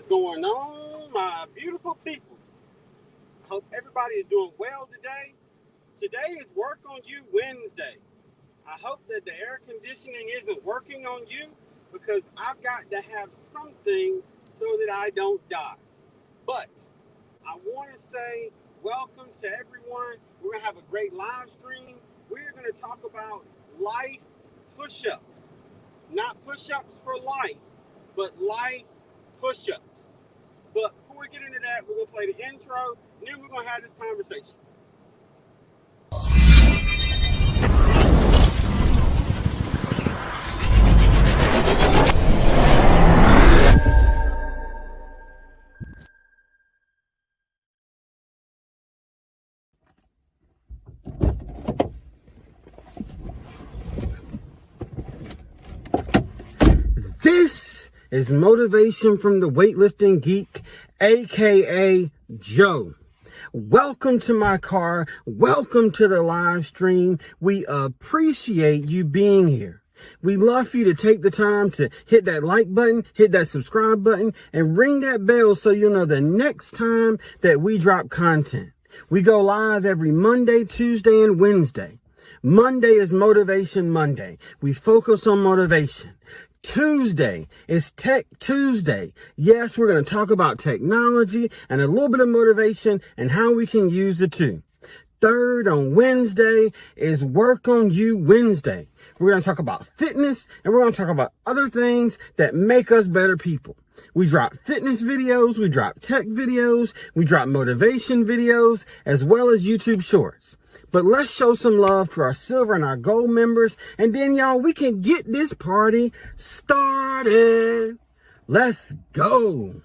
going on, my beautiful people? Hope everybody is doing well today. Today is Work on You Wednesday. I hope that the air conditioning isn't working on you because I've got to have something so that I don't die. But I want to say welcome to everyone. We're going to have a great live stream. We're going to talk about life push ups. Not push ups for life, but life push ups. But before we get into that, we're going to play the intro, and then we're going to have this conversation. This is Motivation from the Weightlifting Geek, aka Joe. Welcome to my car. Welcome to the live stream. We appreciate you being here. We love for you to take the time to hit that like button, hit that subscribe button, and ring that bell so you'll know the next time that we drop content. We go live every Monday, Tuesday, and Wednesday. Monday is Motivation Monday. We focus on motivation. Tuesday is Tech Tuesday. Yes, we're going to talk about technology and a little bit of motivation and how we can use the two. Third, on Wednesday, is Work on You Wednesday. We're going to talk about fitness and we're going to talk about other things that make us better people. We drop fitness videos, we drop tech videos, we drop motivation videos, as well as YouTube shorts. But let's show some love to our silver and our gold members. And then, y'all, we can get this party started. Let's go.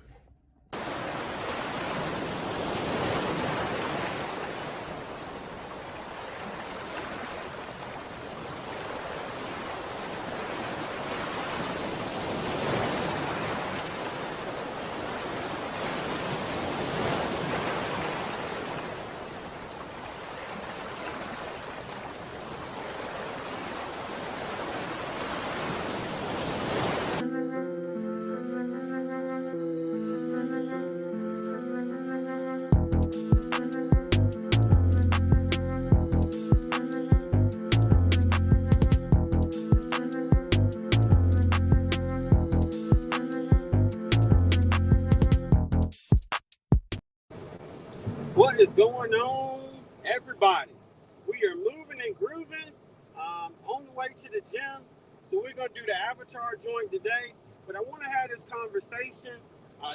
What is going on, everybody? We are moving and grooving on the way to the gym. So we're going to do the avatar joint today. But I want to have this conversation.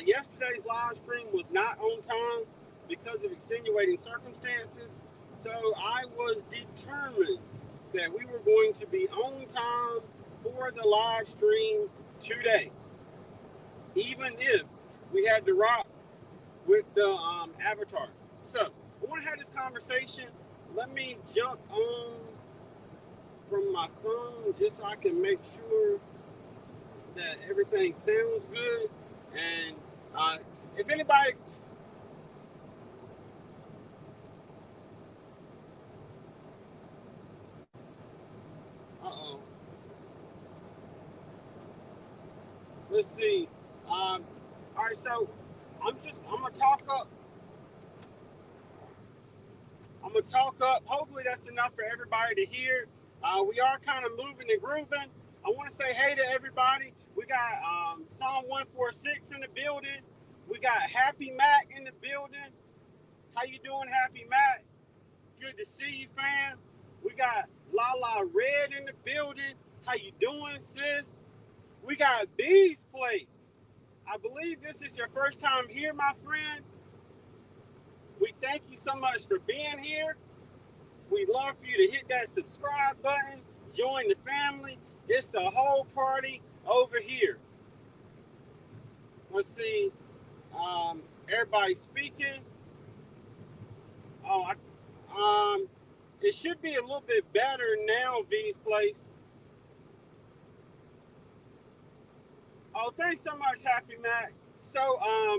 Yesterday's live stream was not on time because of extenuating circumstances. So I was determined that we were going to be on time for the live stream today. Even if we had to rock with the avatar. So, I want to have this conversation. Let me jump on from my phone just so I can make sure that everything sounds good. And if anybody... Uh-oh. Let's see. All right, so I'm going to talk up. Hopefully that's enough for everybody to hear. We are kind of moving and grooving. I want to say hey to everybody. We got Psalm 146 in the building. We got Happy Mac in the building. How you doing, Happy Mac? Good to see you, fam. We got Lala Red in the building. How you doing, sis? We got B's Place. I believe this is your first time here, my friend. We thank you so much for being here. We'd love for you to hit that subscribe button, join the family. It's a whole party over here. Let's see. Everybody speaking. It should be a little bit better now, V's Place. Oh, thanks so much, Happy Mac. So, I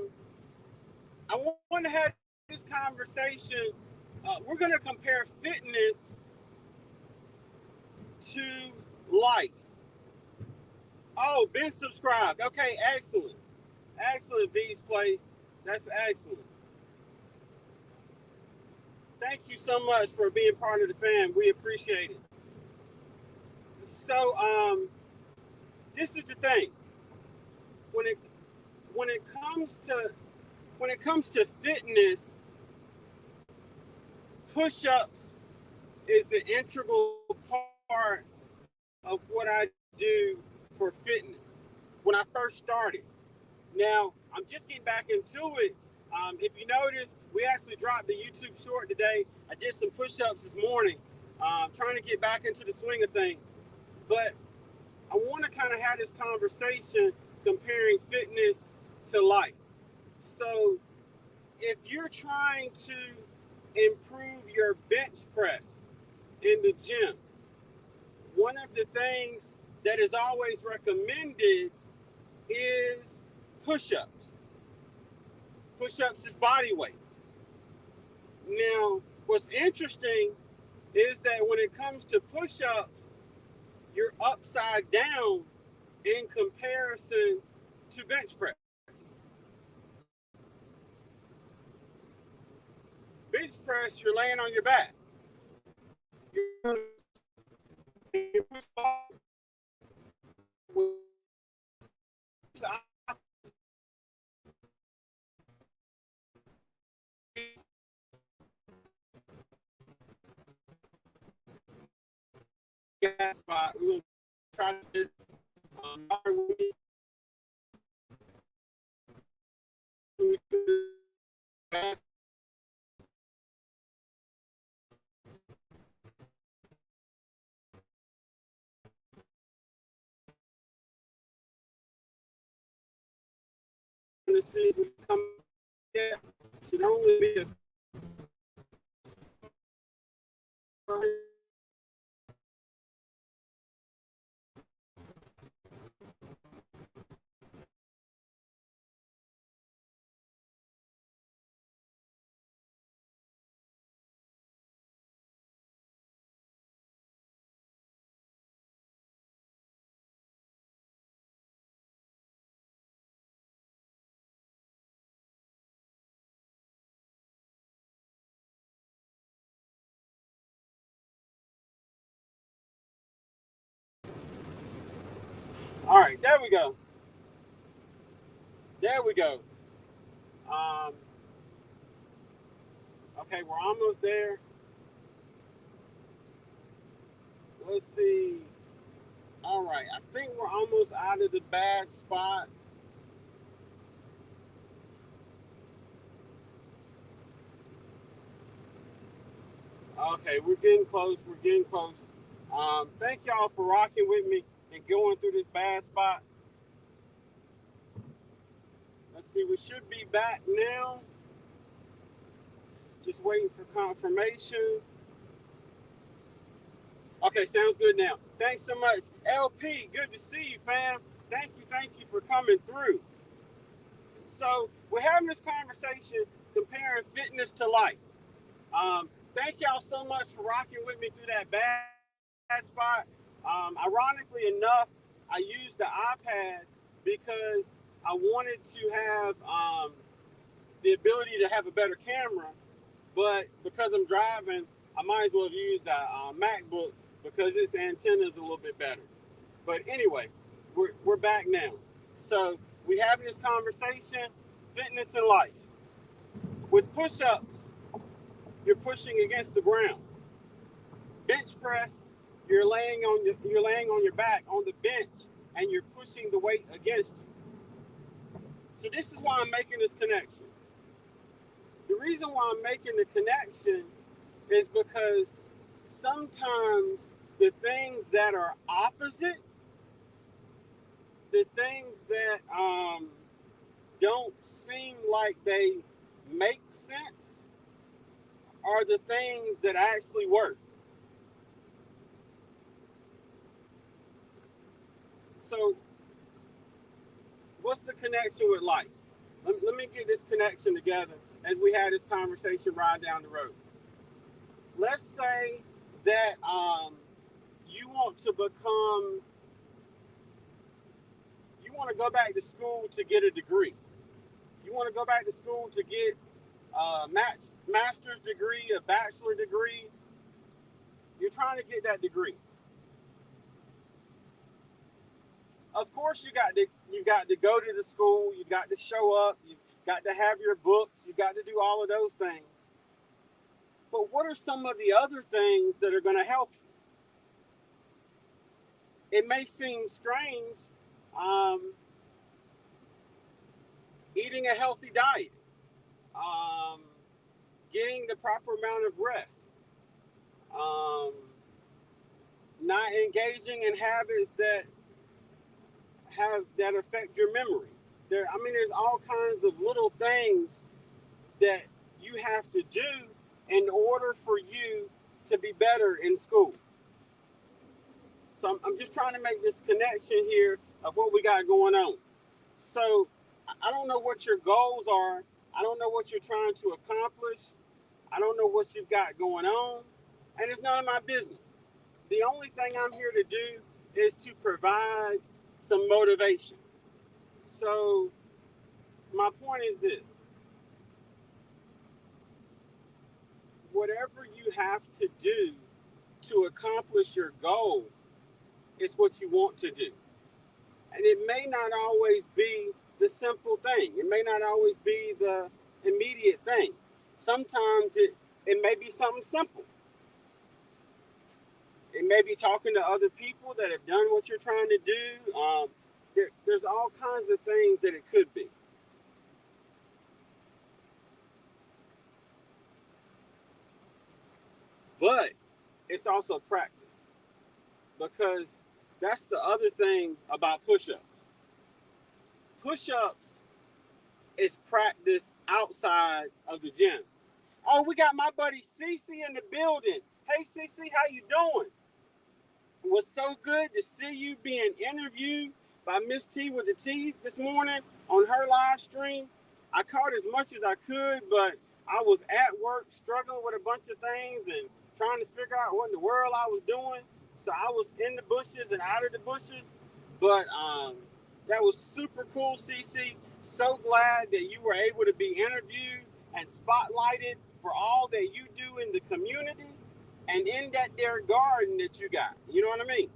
want to have this conversation. We're going to compare fitness to life. Oh, been subscribed. Okay, excellent. Excellent, B's Place. That's excellent. Thank you so much for being part of the fam. We appreciate it. So, this is the thing. When it when it comes to fitness, push-ups is an integral part of what I do for fitness. When I first started, now I'm just getting back into it. If you notice, we actually dropped the YouTube short today. I did some push-ups this morning, trying to get back into the swing of things. But I want to kind of have this conversation comparing fitness to life. So if you're trying to improve your bench press in the gym, one of the things that is always recommended is push-ups. Push-ups is body weight. Now, what's interesting is that when it comes to push-ups, you're upside down in comparison to bench press. Bench press, you're laying on your back. You're gas spot. We will try to to see if we come. Yeah, should only be a all right, there we go. There we go. Um, okay, we're almost there. Let's see. All right, I think we're almost out of the bad spot. Okay, we're getting close. We're getting close. Thank y'all for rocking with me and going through this bad spot. Let's see, we should be back now. Just waiting for confirmation. Okay, sounds good now. Thanks so much. LP, good to see you, fam. Thank you for coming through. So we're having this conversation comparing fitness to life. Thank y'all so much for rocking with me through that bad spot. Ironically enough, I used the iPad because I wanted to have the ability to have a better camera, but because I'm driving, I might as well have used the MacBook because its antenna is a little bit better. But anyway, we're back now. So we having this conversation, fitness and life. With push-ups, you're pushing against the ground. Bench press, you're laying on your back on the bench and you're pushing the weight against you. So this is why I'm making this connection. The reason why I'm making the connection is because sometimes the things that are opposite, the things that don't seem like they make sense, are the things that actually work. So what's the connection with life? Let me get this connection together as we had this conversation right down the road. Let's say that you want to go back to school to get a degree. You want to go back to school to get a master's degree, a bachelor degree. You're trying to get that degree. Of course, you got to go to the school. You got to show up. You got to have your books. You got to do all of those things. But what are some of the other things that are going to help you? It may seem strange, um, eating a healthy diet, um, getting the proper amount of rest, um, not engaging in habits that affect your memory. There's all kinds of little things that you have to do in order for you to be better in school. So I'm just trying to make this connection here of what we got going on. So I don't know what your goals are. I don't know what you're trying to accomplish. I don't know what you've got going on. And it's none of my business. The only thing I'm here to do is to provide some motivation. So my point is this. Whatever you have to do to accomplish your goal is what you want to do. And it may not always be the simple thing. It may not always be the immediate thing. Sometimes it may be something simple. It may be talking to other people that have done what you're trying to do. There's all kinds of things that it could be. But it's also practice, because that's the other thing about push-ups. Push-ups is practice outside of the gym. Oh, we got my buddy Cece in the building. Hey Cece, how you doing? It was so good to see you being interviewed by Miss T with the T this morning on her live stream. I caught as much as I could, but I was at work struggling with a bunch of things and trying to figure out what in the world I was doing. So I was in the bushes and out of the bushes. But that was super cool, CC. So glad that you were able to be interviewed and spotlighted for all that you do in the community and in that there garden that you got. You know what I mean?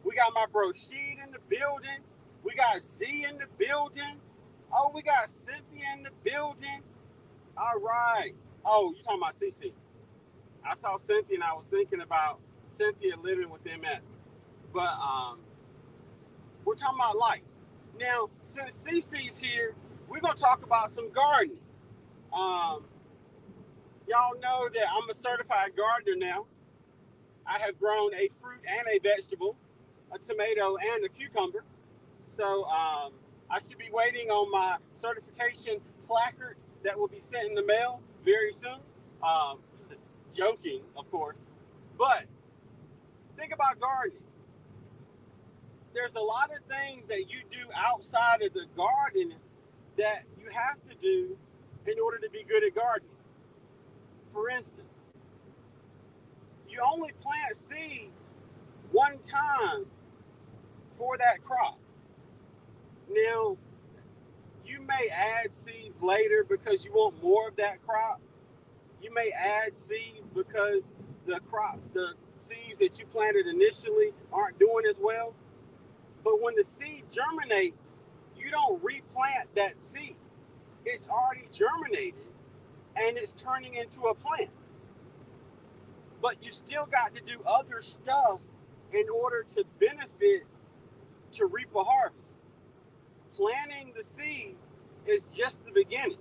We got my bro Sheed in the building. We got Z in the building. Oh, we got Cynthia in the building. All right. Oh, you talking about CC. I saw Cynthia and I was thinking about Cynthia living with MS. But we're talking about life. Now, since CC's here, we're going to talk about some gardening. Y'all know that I'm a certified gardener now. I have grown a fruit and a vegetable, a tomato and a cucumber. So I should be waiting on my certification placard that will be sent in the mail very soon. Joking, of course. But think about gardening. There's a lot of things that you do outside of the garden that you have to do in order to be good at gardening. For instance, you only plant seeds one time for that crop. Now, you may add seeds later because you want more of that crop. You may add seeds because the seeds that you planted initially aren't doing as well. But when the seed germinates, you don't replant that seed. It's already germinated and it's turning into a plant. But you still got to do other stuff in order to benefit to reap a harvest. Planting the seed is just the beginning.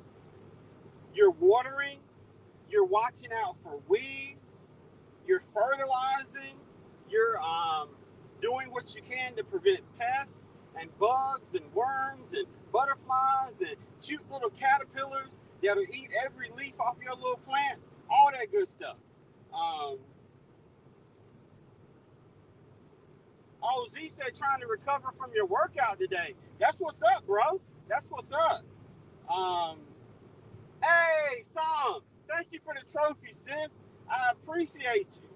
You're watering, you're watching out for weeds, you're fertilizing, you're doing what you can to prevent pests and bugs and worms and butterflies and cute little caterpillars that'll eat every leaf off your little plant, all that good stuff. Z said trying to recover from your workout today. That's what's up, bro. That's what's up. Hey, Sam, thank you for the trophy, sis. I appreciate you.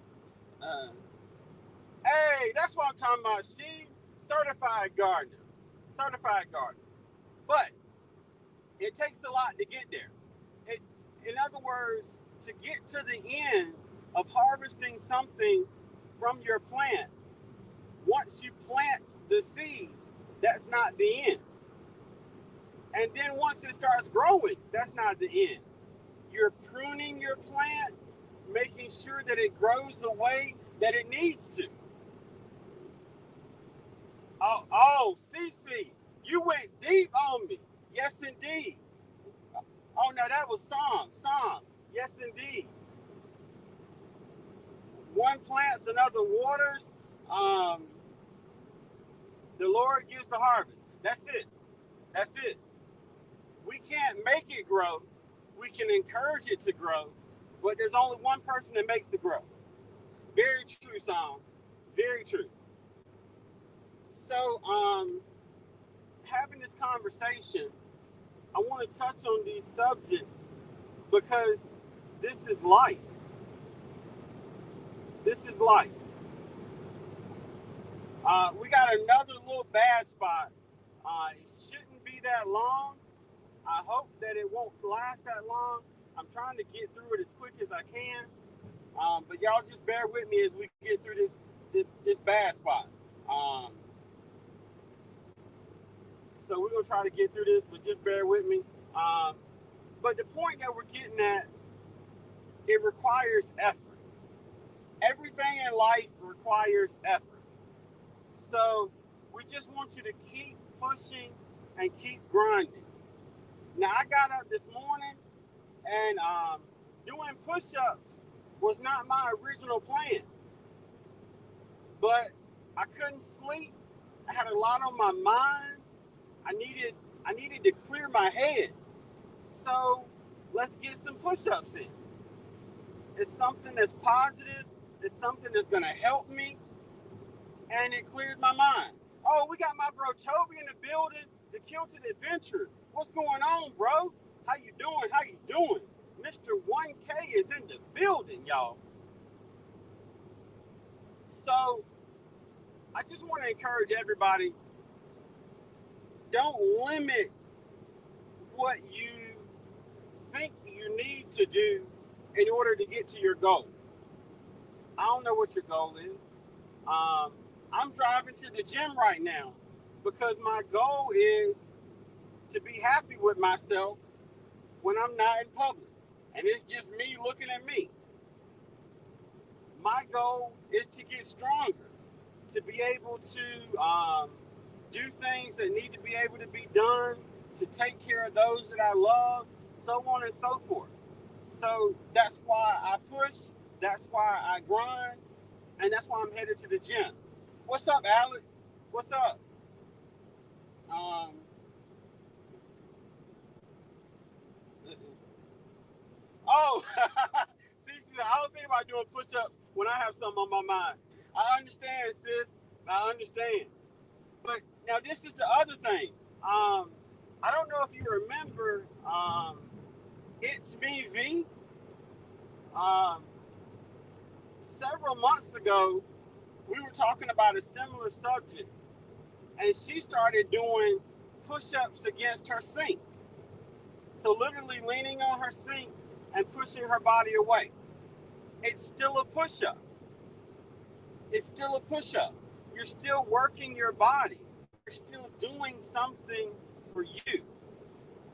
Hey, that's what I'm talking about. She certified gardener. Certified gardener. But It takes a lot to get there. In other words, to get to the end of harvesting something from your plant, once you plant the seed, that's not the end. And then once it starts growing, that's not the end. You're pruning your plant, making sure that it grows the way that it needs to. Oh, CC, you went deep on me. Yes, indeed. Oh, no, that was Psalm. Yes, indeed. One plants, another waters. The Lord gives the harvest. That's it. That's it. We can't make it grow. We can encourage it to grow, but there's only one person that makes it grow. Very true, Psalm. Very true. So, having this conversation, I want to touch on these subjects because this is life. This is life. We got another little bad spot. It shouldn't be that long. I hope that it won't last that long. I'm trying to get through it as quick as I can. But y'all just bear with me as we get through this bad spot. So we're going to try to get through this, but just bear with me. But the point that we're getting at, it requires effort. Everything in life requires effort. So we just want you to keep pushing and keep grinding. Now, I got up this morning and doing push-ups was not my original plan. But I couldn't sleep. I had a lot on my mind. I needed to clear my head. So let's get some push-ups in. It's something that's positive. It's something that's going to help me. And it cleared my mind. Oh, we got my bro Toby in the building, the Kilted Adventure. What's going on, bro? How you doing? How you doing? Mr. 1K is in the building, y'all. So I just want to encourage everybody, don't limit what you think you need to do in order to get to your goal. I don't know what your goal is. I'm driving to the gym right now because my goal is to be happy with myself when I'm not in public. And it's just me looking at me. My goal is to get stronger, to be able to do things that need to be able to be done, to take care of those that I love, so on and so forth. So that's why I push, that's why I grind, and that's why I'm headed to the gym. What's up, Alec? What's up? Oh, see, I don't think about doing push-ups when I have something on my mind. I understand, sis. I understand. But now this is the other thing. I don't know if you remember, It's Me V. Several months ago, we were talking about a similar subject, and she started doing push-ups against her sink. So literally leaning on her sink and pushing her body away. It's still a push-up. It's still a push-up. You're still working your body. You're still doing something for you.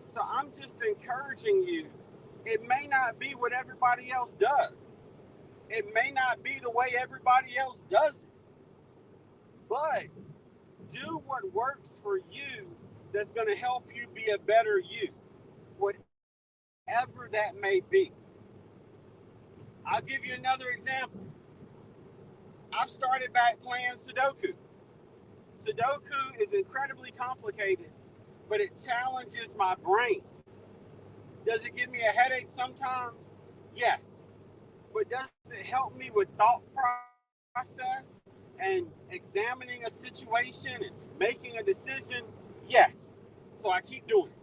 So I'm just encouraging you. It may not be what everybody else does. It may not be the way everybody else does it. But do what works for you that's going to help you be a better you. Whatever that may be. I'll give you another example. I've started back playing Sudoku. Sudoku is incredibly complicated, but it challenges my brain. Does it give me a headache sometimes? Yes. But does it help me with thought process and examining a situation and making a decision? Yes. So I keep doing it.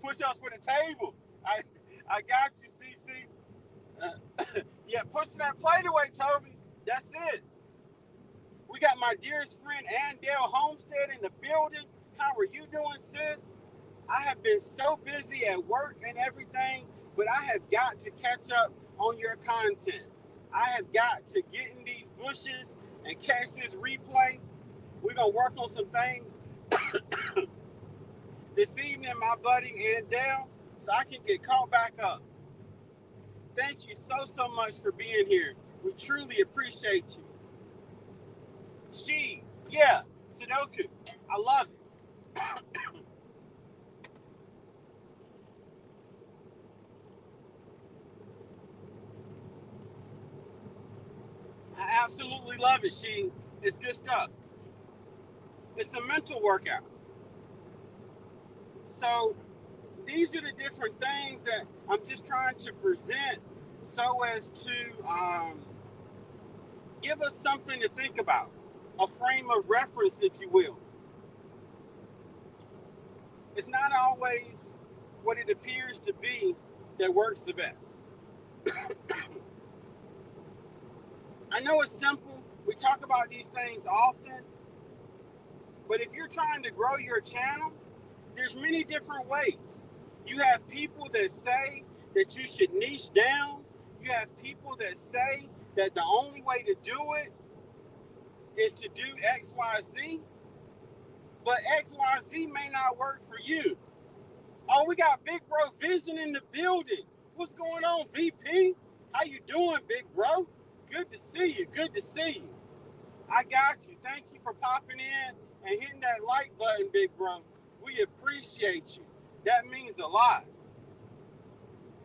Push-ups for the table. I got you, CC. Yeah, pushing that plate away, Toby. That's it. We got my dearest friend Andale Homestead in the building. How are you doing, sis? I have been so busy at work and everything, but I have got to catch up on your content. I have got to get in these bushes and catch this replay. We're going to work on some things this evening, my buddy Andale, so I can get caught back up. Thank you so much for being here. We truly appreciate you. Yeah, Sudoku. I love it. I absolutely love it, It's good stuff. It's a mental workout. So these are the different things that I'm just trying to present so as to give us something to think about, a frame of reference, if you will. It's not always what it appears to be that works the best. I know it's simple. We talk about these things often. But if you're trying to grow your channel, there's many different ways. You have people that say that you should niche down. You have people that say that the only way to do it is to do X, Y, Z. But X, Y, Z may not work for you. Oh, we got Big Bro Vision in the building. What's going on, VP? How you doing, big bro? Good to see you. Good to see you. I got you. Thank you for popping in and hitting that like button, big bro. We appreciate you. That means a lot.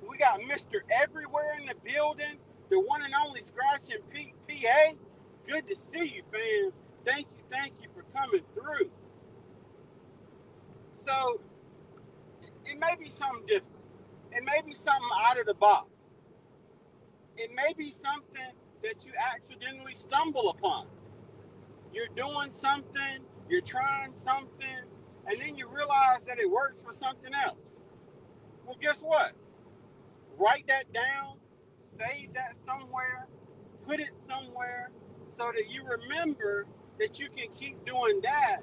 We got Mr. Everywhere in the building, the one and only Scratching PA. Good to see you, fam. Thank you for coming through. So, it may be something different. It may be something out of the box. It may be something that you accidentally stumble upon. You're doing something, you're trying something, and then you realize that it works for something else. Well, guess what? Write that down, save that somewhere, put it somewhere so that you remember that you can keep doing that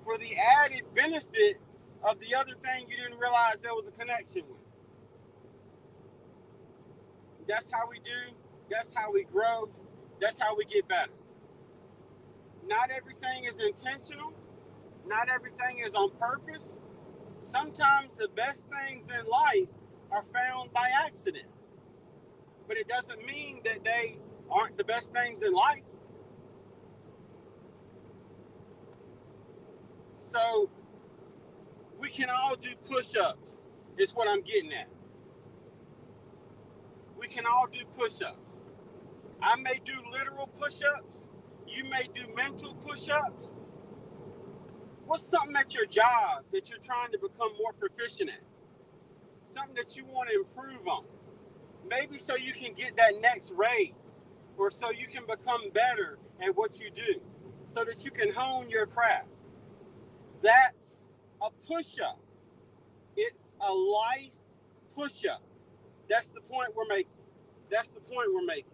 for the added benefit of the other thing you didn't realize there was a connection with. That's how we do. That's how we grow. That's how we get better. Not everything is intentional. Not everything is on purpose. Sometimes the best things in life are found by accident. But it doesn't mean that they aren't the best things in life. So we can all do push-ups, is what I'm getting at. We can all do push-ups. I may do literal push-ups. You may do mental push-ups. What's something at your job that you're trying to become more proficient at? Something that you want to improve on. Maybe so you can get that next raise, or so you can become better at what you do, so that you can hone your craft. That's a push-up. It's a life push-up. That's the point we're making. That's the point we're making.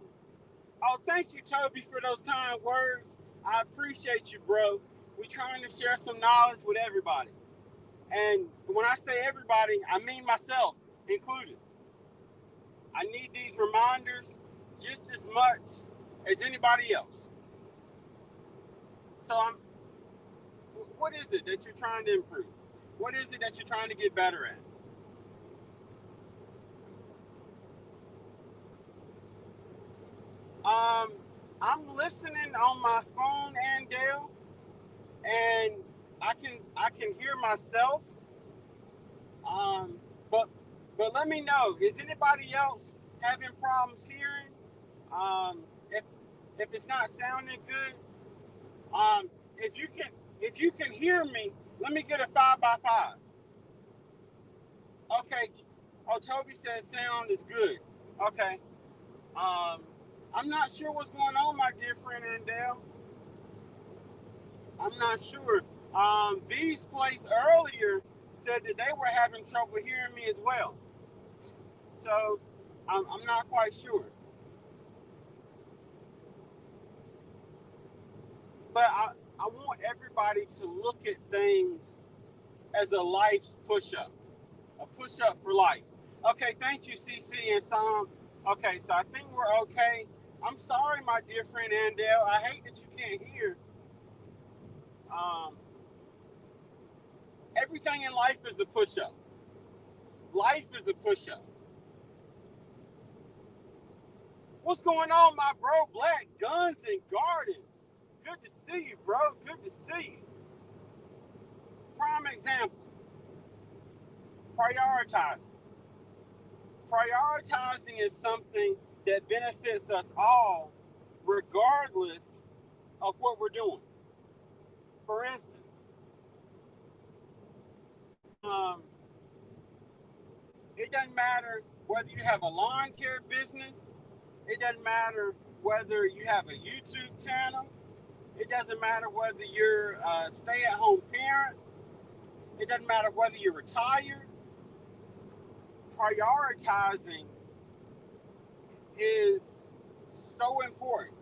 Oh, thank you, Toby, for those kind words. I appreciate you, bro. We're trying to share some knowledge with everybody. And when I say everybody, I mean myself included. I need these reminders just as much as anybody else. So what is it that you're trying to improve? What is it that you're trying to get better at? I'm listening on my phone, Andale, and I can hear myself. But let me know. Is anybody else having problems hearing? If it's not sounding good, if you can hear me, let me get a 5x5. Okay. Oh, Toby says sound is good. Okay. I'm not sure what's going on, my dear friend Andale. I'm not sure. V's place earlier said that they were having trouble hearing me as well. So I'm not quite sure. but I want everybody to look at things as a life's push-up, a push-up for life. Okay, thank you, CC and Sam. Okay, so I think we're okay. I'm sorry, my dear friend Andel. I hate that you can't hear. Um, Everything in life is a push-up. Life is a push-up. What's going on, my bro? Black Guns and Gardens. Good to see you, bro. Good to see you. Prime example. Prioritizing. Prioritizing is something that benefits us all, regardless of what we're doing. For instance, it doesn't matter whether you have a lawn care business. It doesn't matter whether you have a YouTube channel. It doesn't matter whether you're a stay-at-home parent. It doesn't matter whether you're retired. Prioritizing is so important.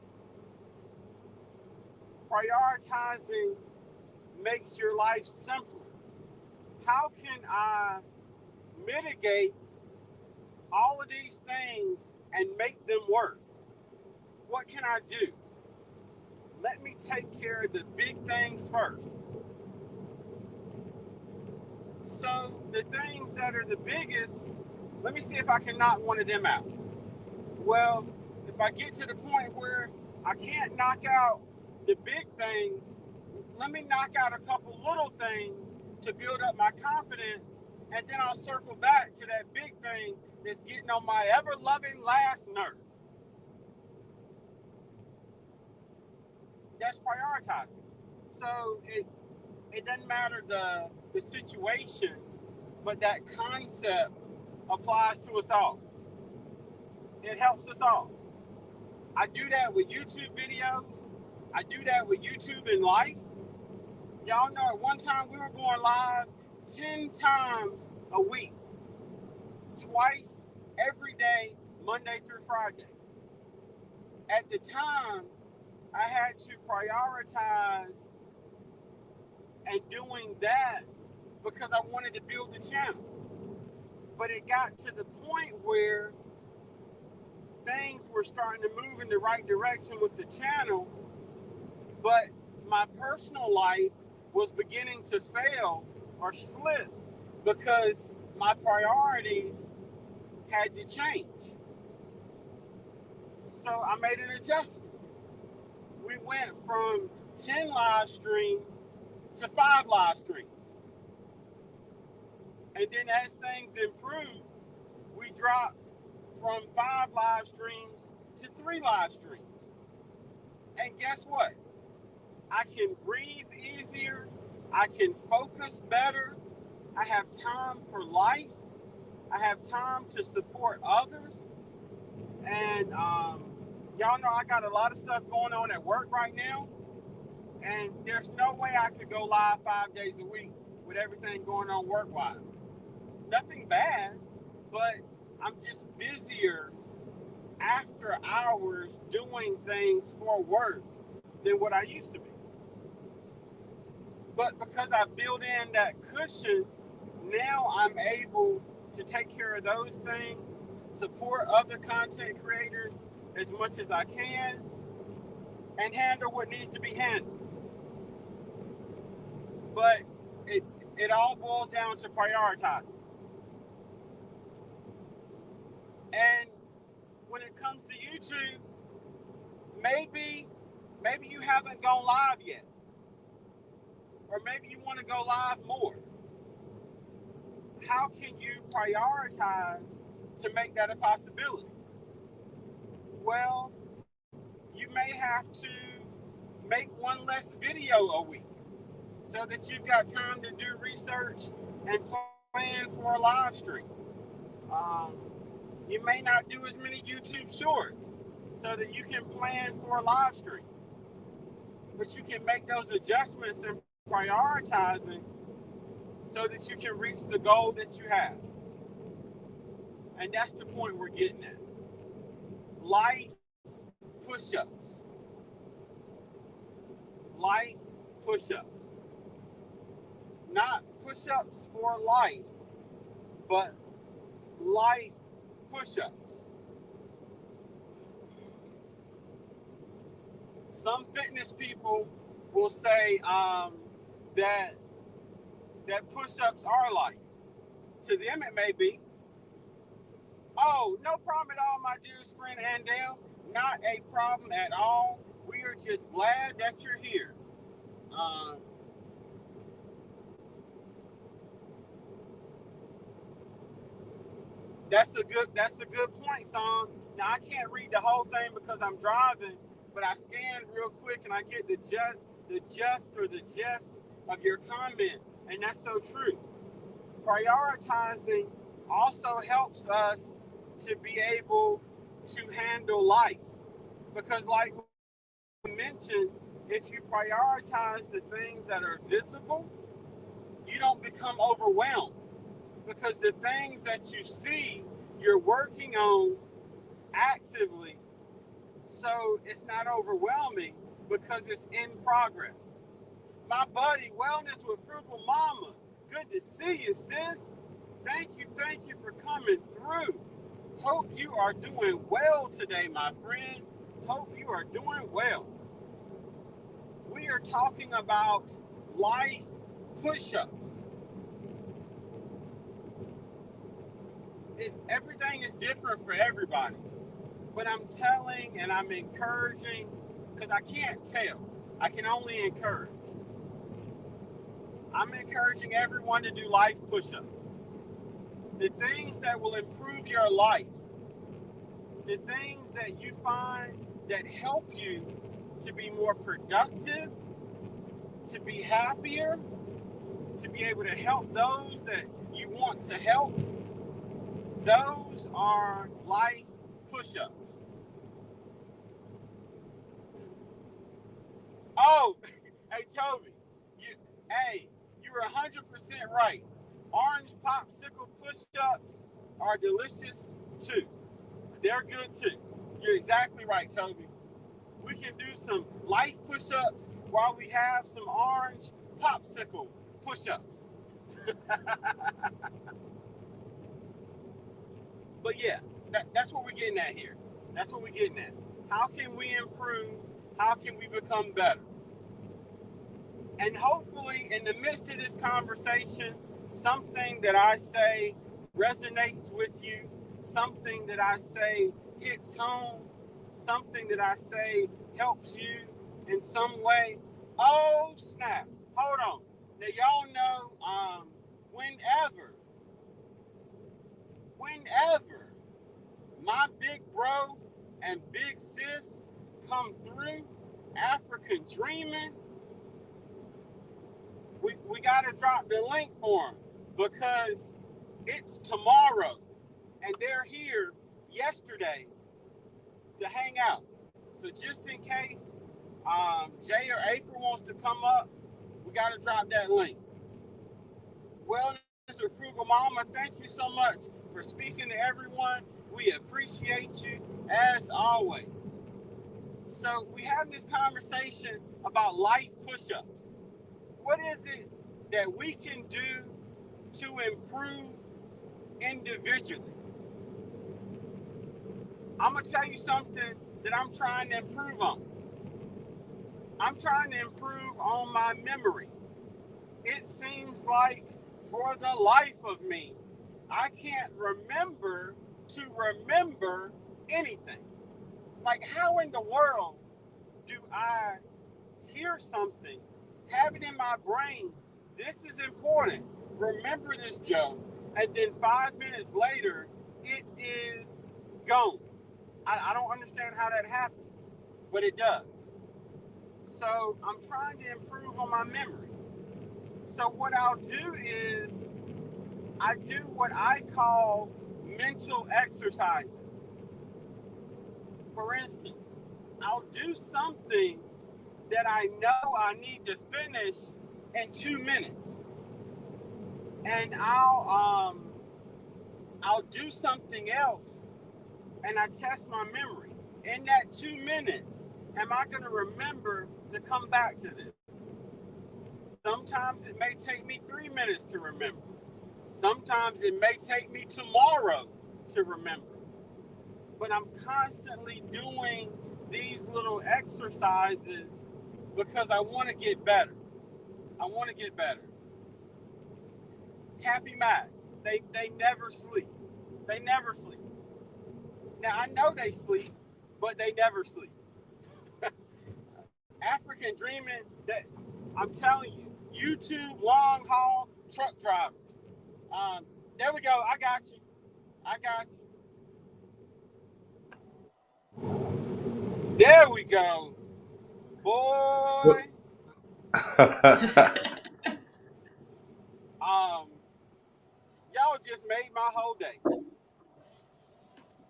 Prioritizing makes your life simpler. How can I mitigate all of these things and make them work? What can I do? Let me take care of the big things first. So the things that are the biggest, let me see if I can knock one of them out. Well, if I get to the point where I can't knock out the big things, let me knock out a couple little things to build up my confidence, and then I'll circle back to that big thing that's getting on my ever-loving last nerve. That's prioritizing. So it doesn't matter the situation, but that concept applies to us all. It helps us all. I do that with YouTube videos. I do that with YouTube in life. Y'all know at one time we were going live 10 times a week. Twice every day, Monday through Friday. At the time, I had to prioritize and doing that because I wanted to build the channel. But it got to the point where things were starting to move in the right direction with the channel, but my personal life was beginning to fail or slip because my priorities had to change. So I made an adjustment. We went from 10 live streams to 5 live streams. And then as things improved, we dropped from 5 live streams to 3 live streams. And guess what? I can breathe easier. I can focus better. I have time for life. I have time to support others. And y'all know I got a lot of stuff going on at work right now. And there's no way I could go live 5 days a week with everything going on work-wise. Nothing bad, but I'm just busier after hours doing things for work than what I used to be. But because I built in that cushion, now I'm able to take care of those things, support other content creators as much as I can, and handle what needs to be handled. But it all boils down to prioritizing. And when it comes to YouTube, maybe you haven't gone live yet. Or maybe you want to go live more. How can you prioritize to make that a possibility? Well, you may have to make one less video a week so that you've got time to do research and plan for a live stream. You may not do as many YouTube shorts so that you can plan for a live stream. But you can make those adjustments and prioritizing so that you can reach the goal that you have. And that's the point we're getting at. Life push-ups. life push-ups. Not push-ups for life, but life push-ups. Some fitness people will say that push-ups are life. To them, it may be. Oh, no problem at all, my dearest friend Andale. Not a problem at all. We are just glad that you're here. That's a good point, son. Now I can't read the whole thing because I'm driving, but I scanned real quick and I get the gist of your comment, and that's so true. Prioritizing also helps us to be able to handle life, because like we mentioned, if you prioritize the things that are visible, you don't become overwhelmed, because the things that you see, you're working on actively, so it's not overwhelming because it's in progress. My buddy, Wellness with Frugal Mama, good to see you, sis. Thank you for coming through. Hope you are doing well today, my friend. Hope you are doing well. We are talking about life push-ups. Everything is different for everybody, but I'm telling and I'm encouraging, because I can't tell. I can only encourage. I'm encouraging everyone to do life push-ups. The things that will improve your life, the things that you find that help you to be more productive, to be happier, to be able to help those that you want to help, those are life push-ups. Oh, hey, Toby, you're 100% right. Orange popsicle push-ups are delicious too. They're good too. You're exactly right, Toby. We can do some life push-ups while we have some orange popsicle push-ups. But yeah, that's what we're getting at here. That's what we're getting at. How can we improve? How can we become better? And hopefully, in the midst of this conversation, something that I say resonates with you, something that I say hits home, something that I say helps you in some way. Oh, snap. Hold on. Now, y'all know whenever my big bro and big sis come through, African Dreaming, we got to drop the link for them, because it's tomorrow and they're here yesterday to hang out. So just in case Jay or April wants to come up, we got to drop that link. Wellness with Frugal Mama, thank you so much for speaking to everyone. We appreciate you as always. So we have this conversation about life push-ups. What is it that we can do to improve individually? I'm going to tell you something that I'm trying to improve on. I'm trying to improve on my memory. It seems like for the life of me, I can't remember anything. Like, how in the world do I hear something, have it in my brain, this is important, remember this, Joe, and then 5 minutes later, it is gone. I don't understand how that happens, but it does. So I'm trying to improve on my memory. So what I'll do is I do what I call mental exercises. For instance, I'll do something that I know I need to finish in 2 minutes. And I'll do something else and I test my memory. In that 2 minutes, am I going to remember to come back to this? Sometimes it may take me 3 minutes to remember. Sometimes it may take me tomorrow to remember. But I'm constantly doing these little exercises because I want to get better. I want to get better. Happy Mac, they never sleep. They never sleep. Now I know they sleep, but they never sleep. African dreaming, that I'm telling you, YouTube long haul truck drivers. Um, there we go. I got you. I got you. There we go, boy. Um, y'all just made my whole day.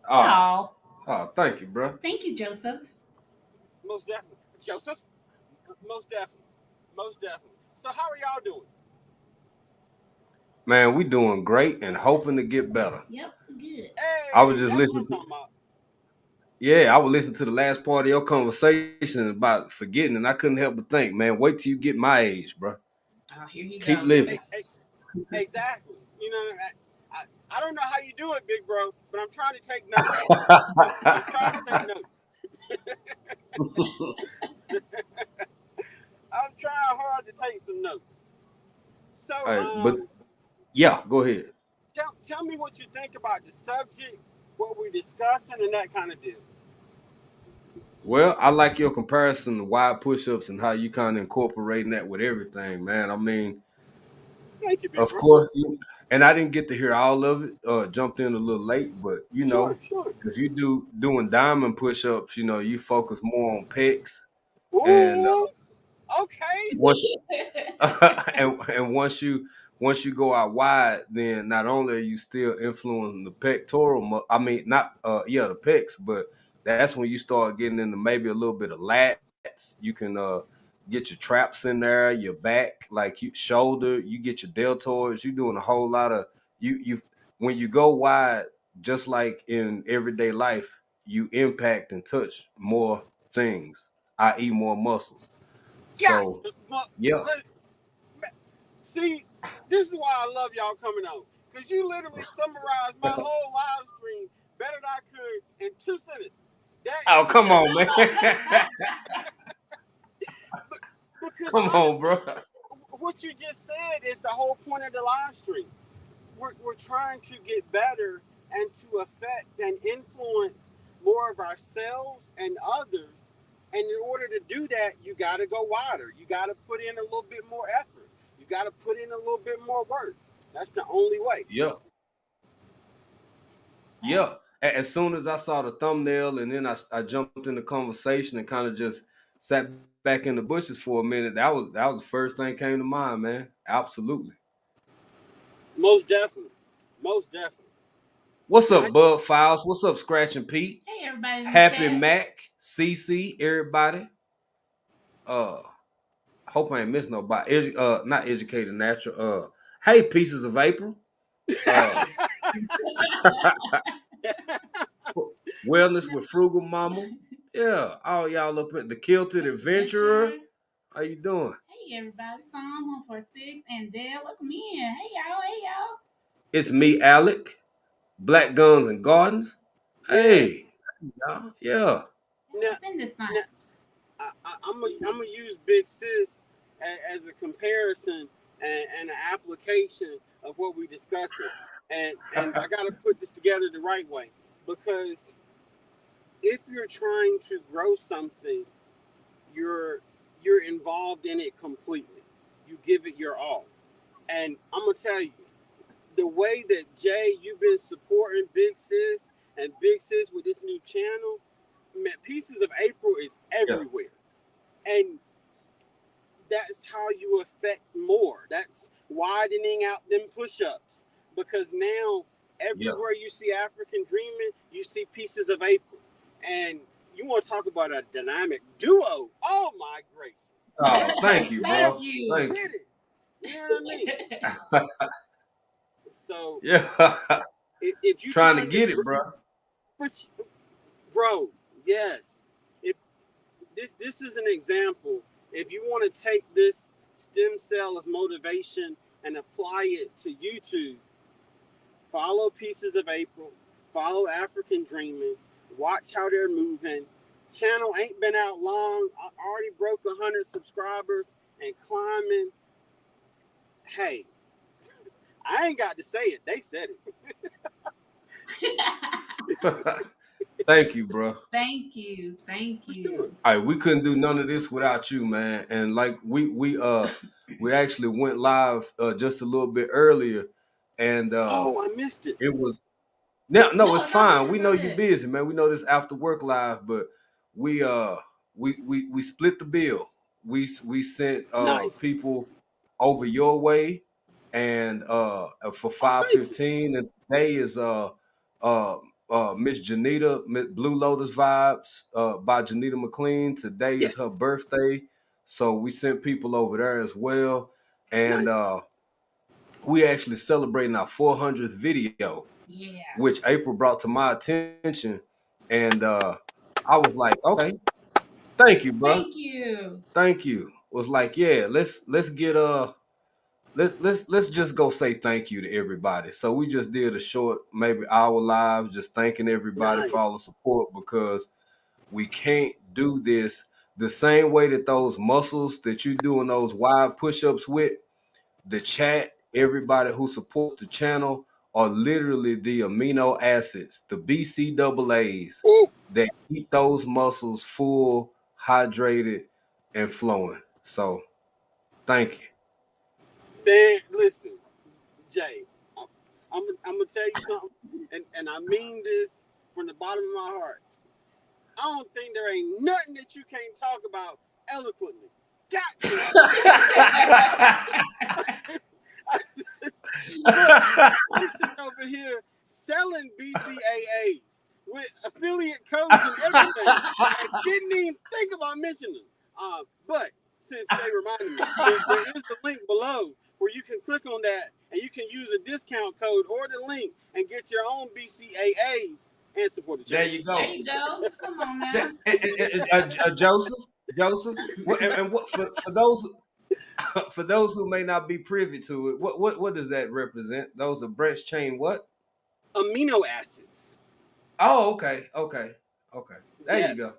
Oh, Thank you, bro. thank you, Joseph. Most definitely, Joseph. Most definitely, most definitely. So how are y'all doing? Man, we doing great and hoping to get better. Yep, good. I was Hey, just that's what listening I'm to talking about. Yeah, I was listening to the last part of your conversation about forgetting, and I couldn't help but think, man, wait till you get my age, bro. Oh, here you Keep go. living. Exactly. You know, I don't know how you do it, big bro, but I'm trying to take notes. I'm trying to take notes. I'm trying hard to take some notes. So, But yeah, go ahead. tell me what you think about the subject, what we're discussing, and that kind of deal. Well, I like your comparison to wide push-ups and how you kind of incorporating that with everything, man. I mean, Thank you, big of bro. course, and I didn't get to hear all of it. Jumped in a little late, but Sure, sure. if you doing diamond push-ups, you focus more on pecs, and Ooh, okay. once and once you go out wide, then not only are you still influencing the pectoral, I mean not the pecs, but that's when you start getting into maybe a little bit of lats. You can get your traps in there, your back, like you shoulder. You get your deltoids. You're doing a whole lot of you when you go wide, just like in everyday life, you impact and touch more things, i.e., more muscles. Got So you. But, yeah. see, this is why I love y'all coming on. Because you literally summarized my whole live stream better than I could in 2 sentences. That Oh, come yeah. on, man. Because Come on, honestly, bro. what you just said is the whole point of the live stream. We're trying to get better and to affect and influence more of ourselves and others. And in order to do that, you got to go wider. You got to put in a little bit more effort. You got to put in a little bit more work. That's the only way. Yeah. Yeah. As soon as I saw the thumbnail and then I jumped in the conversation and kind of just sat back in the bushes for a minute, that was the first thing came to mind, man. Absolutely. Most definitely. Most definitely. What's Now, up, Bud Files? What's up, Scratch and Pete? Hey, everybody in the Happy chat. Mac, CC, everybody. Uh Hope I ain't missing nobody. Not educated natural. Hey, pieces of April. Uh Wellness with Frugal Mama. Yeah, all y'all up at the Kilted Adventurer. Adventure. How you doing? Hey, everybody. Psalm 146 and Dale, welcome in. Hey, y'all. Hey, y'all. It's me, Alec. Black Guns and Gardens. yeah. Hey, y'all. Yeah. Y'all Now, up in this thing. now I'm gonna use Big Sis as a comparison and an application of what we're discussing, and I gotta put this together the right way because if you're trying to grow something, you're you're involved in it completely. You give it your all, and I'm gonna tell you the way that Jay you've been supporting Big Sis and Big Sis with this new channel. Man, Pieces of April is Yeah. everywhere, and that's how you affect more. That's widening out them push-ups because now Yeah. everywhere you see African dreaming, you see Pieces of April, and you want to talk about a dynamic duo? Oh my gracious! Oh, thank you, Thank bro. Let's you. Thank get it. You know what I mean? you. So Yeah. if you Trying to trying to, get it, bro. bro, yes. If this is an example. If you want to take this stem cell of motivation and apply it to YouTube, follow Pieces of April, follow African Dreaming, watch how they're moving. Channel ain't been out long. I already broke 100 subscribers and climbing. Hey, I ain't got to say it. They said it. Thank you, bro. Thank you. Thank What's you. doing? All right, we couldn't do none of this without you, man. And like we actually went live just a little bit earlier, and Oh, I missed it. it was no, it's No, no, fine. you're We know you're good. busy, man. We know this after work live, but we uh we split the bill. We sent Nice. people over your way, and for Oh, thank you. 5:15, and today is uh Miss Janita, Miss Blue Lotus Vibes by Janita McLean. Today is Yes. her birthday, so we sent people over there as well, and Nice. we actually celebrating our 400th video, Yeah. which April brought to my attention, and I was like, okay, thank you, bro, Thank you. thank you. Was like, yeah, let's get let's just go say thank you to everybody. So we just did a short, maybe hour live, just thanking everybody Nice. for all the support, because we can't do this the same way that those muscles that you doing those wide push-ups with. The chat, everybody who supports the channel are literally the amino acids, the BCAAs Ooh, that keep those muscles full, hydrated, and flowing. So thank you. man, listen, Jay, I'm gonna tell you something, and I mean this from the bottom of my heart. I don't think there ain't nothing that you can't talk about eloquently. God damn it. Look, I'm sitting over here selling BCAAs with affiliate codes and everything, and didn't even think about mentioning them. But since Shay reminded me, there is a link below where you can click on that and you can use a discount code or the link and get your own BCAAs and support the There channel. you There go. you go. Come on now. Joseph, and what for those for those who may not be privy to it, what does that represent? Those are branched chain what? Amino acids. Oh, okay. There you Yes. go.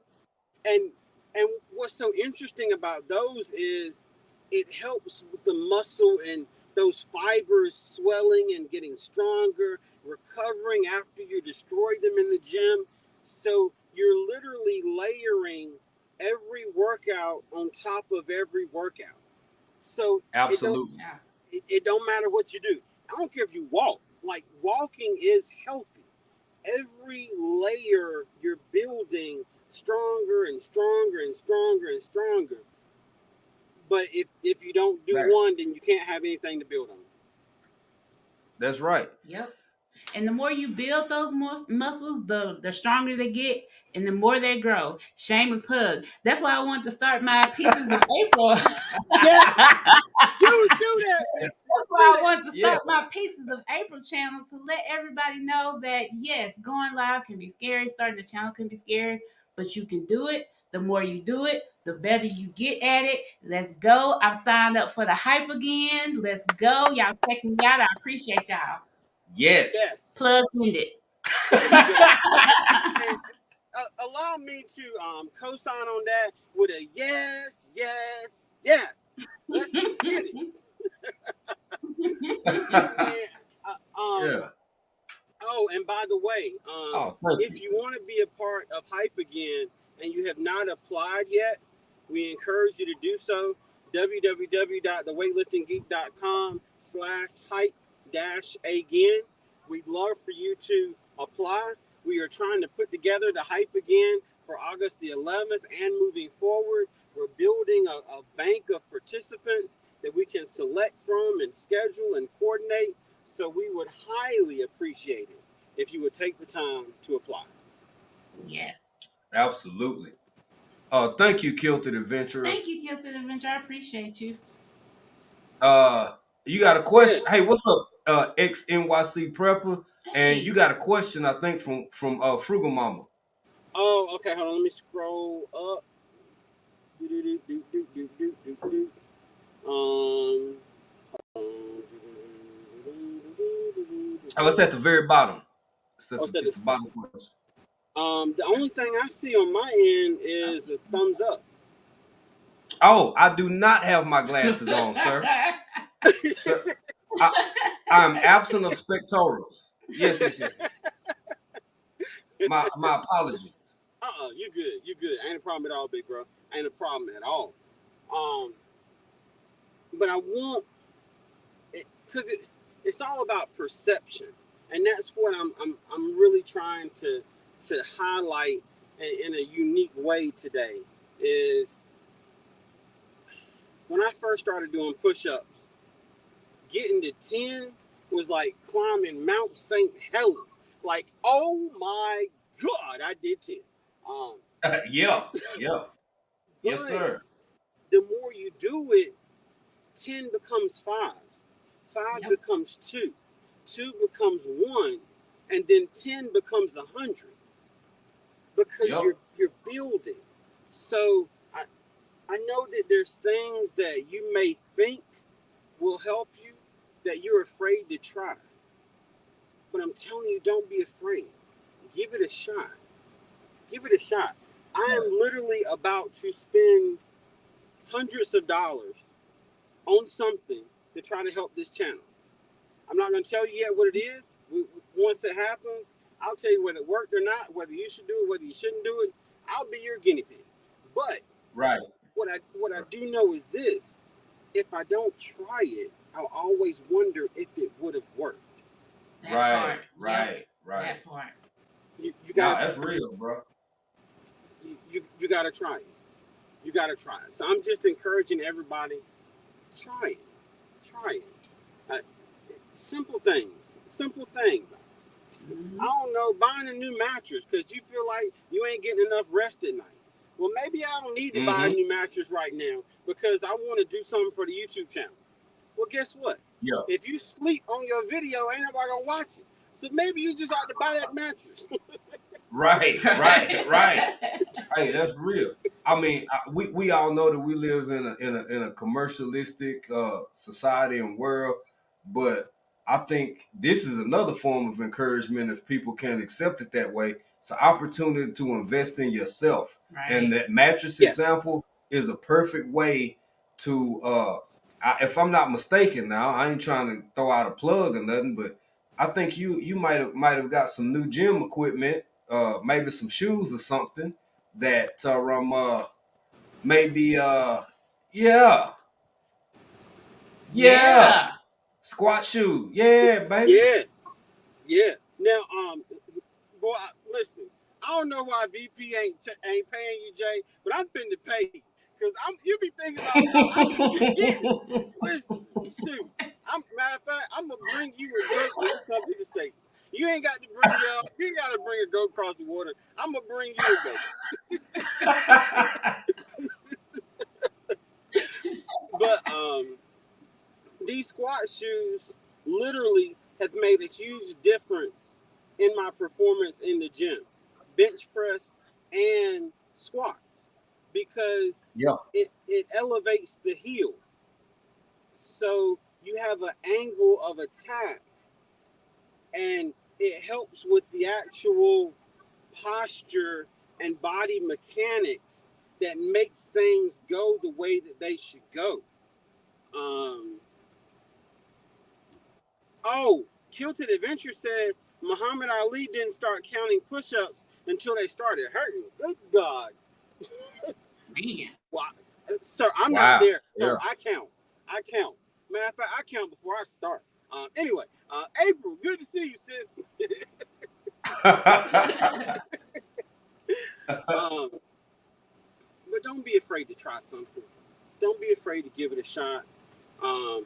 and and what's so interesting about those is it helps with the muscle and those fibers swelling and getting stronger, recovering after you destroy them in the gym. So you're literally layering every workout on top of every workout. So Absolutely. Yeah. it don't matter what you do. I don't care if you walk. Like walking is healthy. Every layer you're building stronger and stronger and stronger and stronger. But if you don't do That one, then you can't have anything to build on. that's right. Yep. And the more you build those muscles, the stronger they get and the more they grow. Shameless plug. That's why I want to start my Pieces of April. Yes, do that, miss. That's Do why I that. want to Yeah. start my Pieces of April channel to let everybody know that yes, going live can be scary, starting a channel can be scary, but you can do it. The more you do it, the better you get at it. Let's go. I've signed up for the hype again. Let's go. Y'all check me out. I appreciate y'all. Yes. Yes, Plug ended. yes. And allow me to co-sign on that with a yes, yes, yes. Let's get it. And Yeah. oh, and by the way, Oh, thank if you. you want to be a part of Hype again and you have not applied yet, we encourage you to do so. www.theweightliftinggeek.com/hype-again. We'd love for you to apply. We are trying to put together the Hype again for August the 11th and moving forward. We're building a bank of participants that we can select from and schedule and coordinate. So we would highly appreciate it if you would take the time to apply. Yes. Absolutely. Thank you, Kilted Adventurer. Thank you, Kilted Adventure. I appreciate you. Uh, you got a question? Yes. Hey, what's up, ex NYC prepper? And you Hey. got a question, I think, from Frugal Mama. Oh, okay. Hold on. Let me scroll up. Do, do, do, do, do, do, do, do, do. Oh, it's at the very bottom. It's Oh, it's the bottom question. the only thing I see on my end is a thumbs up. Oh, I do not have my glasses on, sir. Sir, I'm absent of spectorals. Yes, yes, yes, yes. My apologies. You good. You good. Ain't a problem at all, big bro. Ain't a problem at all. Um, but I want it because it's all about perception, and that's what I'm really trying to highlight in a unique way today. Is when I first started doing push-ups, getting to 10 was like climbing Mount St. Helens. Like, oh my God, I did 10. Um, Yeah, yeah. Yes, but sir. the more you do it, 10 becomes 5. 5 Yep. becomes 2. 2 becomes 1. And then 10 becomes 100 because Yep. you're building. So I know that there's things that you may think will help you that you're afraid to try. But I'm telling you, don't be afraid. Give it a shot. Give it a shot. I am literally about to spend hundreds of dollars on something to try to help this channel. I'm not going to tell you yet what it is. Once it happens, I'll tell you whether it worked or not, whether you should do it, whether you shouldn't do it. I'll be your guinea pig. But Right. what I do know is this: if I don't try it, I'll always wonder if it would have worked. That Right. part. Right. Yep. Right. That part. You Nah, gotta that's real, bro. you gotta try it. You gotta try it. So I'm just encouraging everybody: try it, try it. Uh, simple things, simple things. Mm-hmm. I don't know, buying a new mattress because you feel like you ain't getting enough rest at night. Well, maybe I don't need to buy a new mattress right now because I want to do something for the YouTube channel. Well, guess what? Yeah. If you sleep on your video, ain't nobody gonna watch it. So maybe you just ought to buy that mattress. Right. Right. Right. Hey, that's real. I mean, we all know that we live in a commercialistic society and world, but I think this is another form of encouragement if people can accept it that way. It's an opportunity to invest in yourself, and Right. that mattress Yes. example is a perfect way to. If I'm not mistaken, now I ain't trying to throw out a plug or nothing, but I think you might have got some new gym equipment, maybe some shoes or something that maybe yeah, yeah, Yeah. squat shoe, yeah, baby. Yeah. Yeah. Now, boy, listen. I don't know why VP ain't paying you, Jay, but I'm finna pay you because you be thinking about stuff I be forgetting. Listen, shoot. Matter of fact, I'm gonna bring you a goat when you come to the States. You ain't got to bring you ain't got to bring a goat across the water. I'm gonna bring you a goat. But these squat shoes literally have made a huge difference in my performance in the gym, bench press and squats, because Yeah, it elevates the heel. So you have an angle of attack and it helps with the actual posture and body mechanics that makes things go the way that they should go. Um, Oh, Kilted Adventure said Muhammad Ali didn't start counting push-ups until they started hurting. Good God. Man. Well, sir, I'm not wow, there. yeah. Sir, I count. I count. Matter of fact, I count before I start. Anyway, April, good to see you, sis. um, but don't be afraid to try something. Don't be afraid to give it a shot. Um,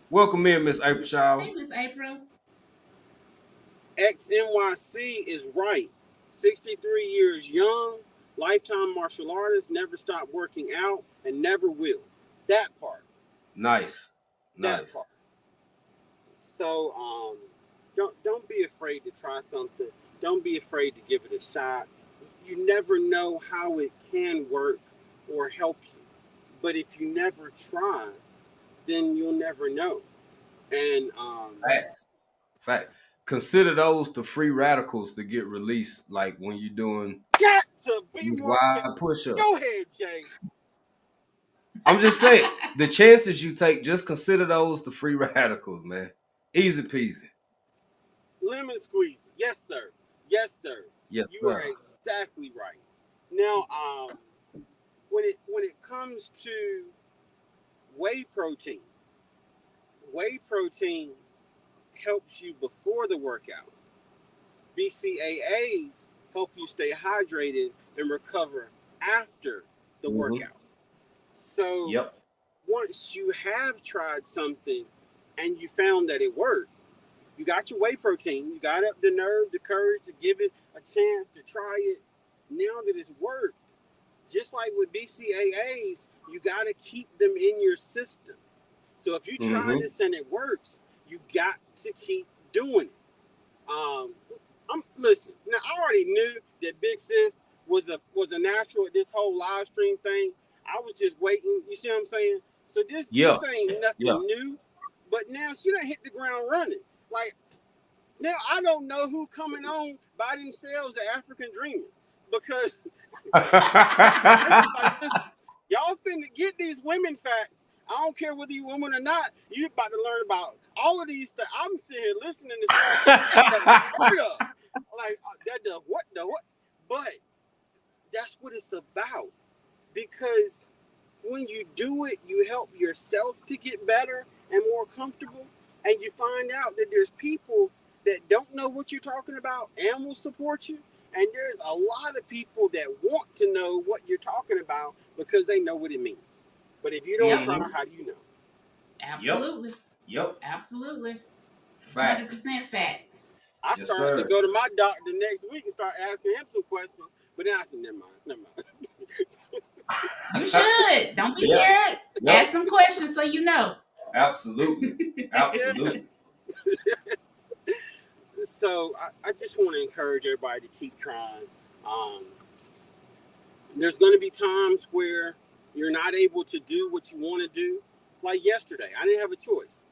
Welcome in, Miss April Shower. Hey, Miss April. XNYC is right. 63 years young, lifetime martial artist, never stopped working out, and never will. That part. Nice, That nice. part. So don't be afraid to try something. Don't be afraid to give it a shot. You never know how it can work or help you. But if you never try, then you'll never know. And Facts, fact. consider those the free radicals to get released, like when you're doing Got to be these more. wide push-ups. Go ahead, Jay. I'm just saying, the chances you take, just consider those the free radicals, man. Easy peasy. Lemon squeeze. Yes, sir. Yes, sir. Yes, You are sir. exactly right. Now, when it comes to whey protein, whey protein helps you before the workout. BCAAs help you stay hydrated and recover after the workout. So Yep. once you have tried something and you found that it worked, you got your whey protein, you got up the nerve, the courage to give it a chance to try it. Now that it's worked, just like with BCAAs, you got to keep them in your system. So if you try this and it works, you got to keep doing it. Listen. Now I already knew that Big Sis was a natural at this whole live stream thing. I was just waiting. You see what I'm saying? So this ain't nothing new. But now she done hit the ground running. Like now I don't know who coming on by themselves at African Dreaming because like, listen, y'all finna get these women facts. I don't care whether you woman or not. You about to learn about all of these things. I'm sitting here listening to stuff I've never heard of. Like that the what. But that's what it's about. Because when you do it, you help yourself to get better and more comfortable. And you find out that there's people that don't know what you're talking about and will support you. And there's a lot of people that want to know what you're talking about because they know what it means. But if you don't try, how do you know? Absolutely. Yep. Absolutely. Facts. 100% facts. I started to go to my doctor next week and start asking him some questions. But then I said, never mind. You should. Don't be scared. Ask them questions so you know. Absolutely. Absolutely. So I just want to encourage everybody to keep trying. There's going to be times where you're not able to do what you want to do. Like yesterday, I didn't have a choice.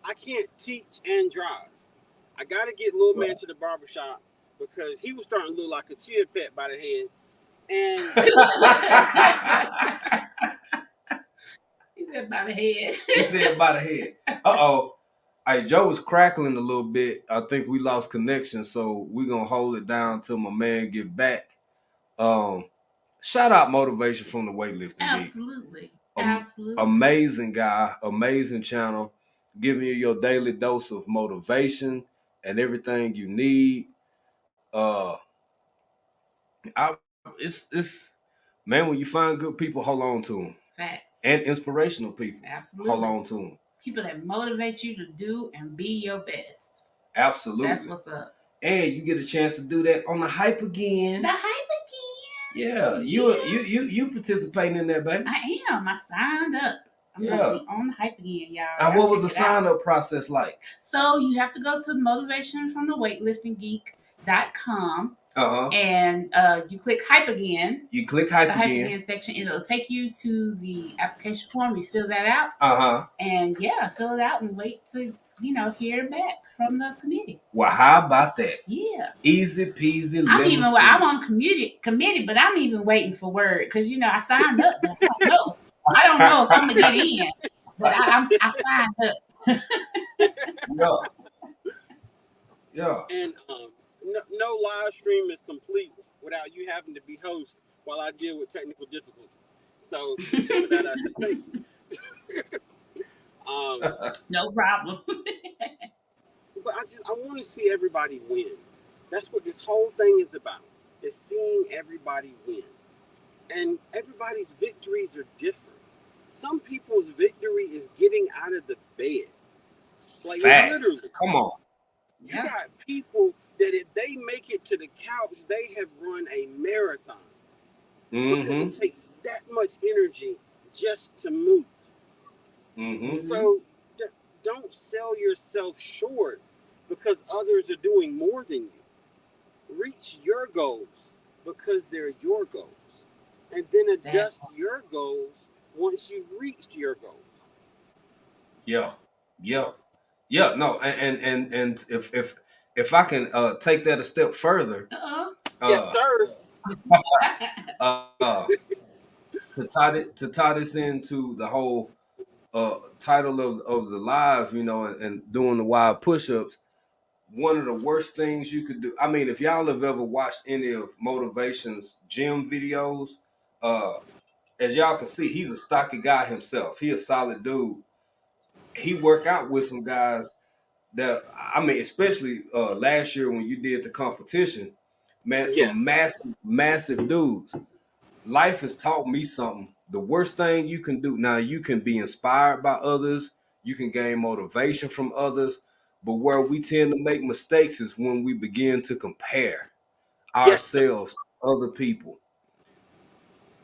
I can't teach and drive. I got to get little man to the barbershop because he was starting to look like a chia pet by the head. And he said by the head. He said by the head. Uh-oh. Hey, Joe was crackling a little bit. I think we lost connection, so we're going to hold it down till my man get back. Shout out Motivation from the Weightlifting Absolutely. Geek. Absolutely. Amazing guy, amazing channel, giving you your daily dose of motivation and everything you need. It's man, when you find good people, hold on to them. Facts. And inspirational people. Absolutely. Hold on to them. People that motivate you to do and be your best. Absolutely. That's what's up. And you get a chance to do that on the Hype Again. The Hype Again. Yeah. You participating in that, baby. I am. I signed up. I'm gonna be on the Hype Again, y'all. And what was the sign-up process like? So you have to go to motivationfromtheweightliftinggeek.com. And you click Hype Again. You click Hype the Again. Hype Again section. It'll take you to the application form. You fill that out. And fill it out and wait to hear back from the committee. Well, how about that? Yeah. Easy peasy. I'm on committee, but I'm even waiting for word because I signed up. But I don't know if I'm gonna get in. But I signed up. Yeah. And no live stream is complete without you having to be host while I deal with technical difficulties. So for that I say thank you. No problem. But I want to see everybody win. That's what this whole thing is about. Is seeing everybody win. And everybody's victories are different. Some people's victory is getting out of the bed. Like literally. Come on. You got people that if they make it to the couch, they have run a marathon. Because it takes that much energy just to move. So don't sell yourself short because others are doing more than you. Reach your goals because they're your goals. And then adjust your goals once you've reached your goals. Yeah. No, and if if I can take that a step further, Yes, uh, sir. uh, to tie this into the whole title of the live, and doing the wild push-ups. One of the worst things you could do. I mean, if y'all have ever watched any of Motivation's gym videos, uh, as y'all can see, he's a stocky guy himself. He a solid dude. He work out with some guys that, I mean, especially last year when you did the competition, man, Yeah. some massive dudes. Life has taught me something. The worst thing you can do, now you can be inspired by others, you can gain motivation from others, but where we tend to make mistakes is when we begin to compare Yes, sir. ourselves to other people.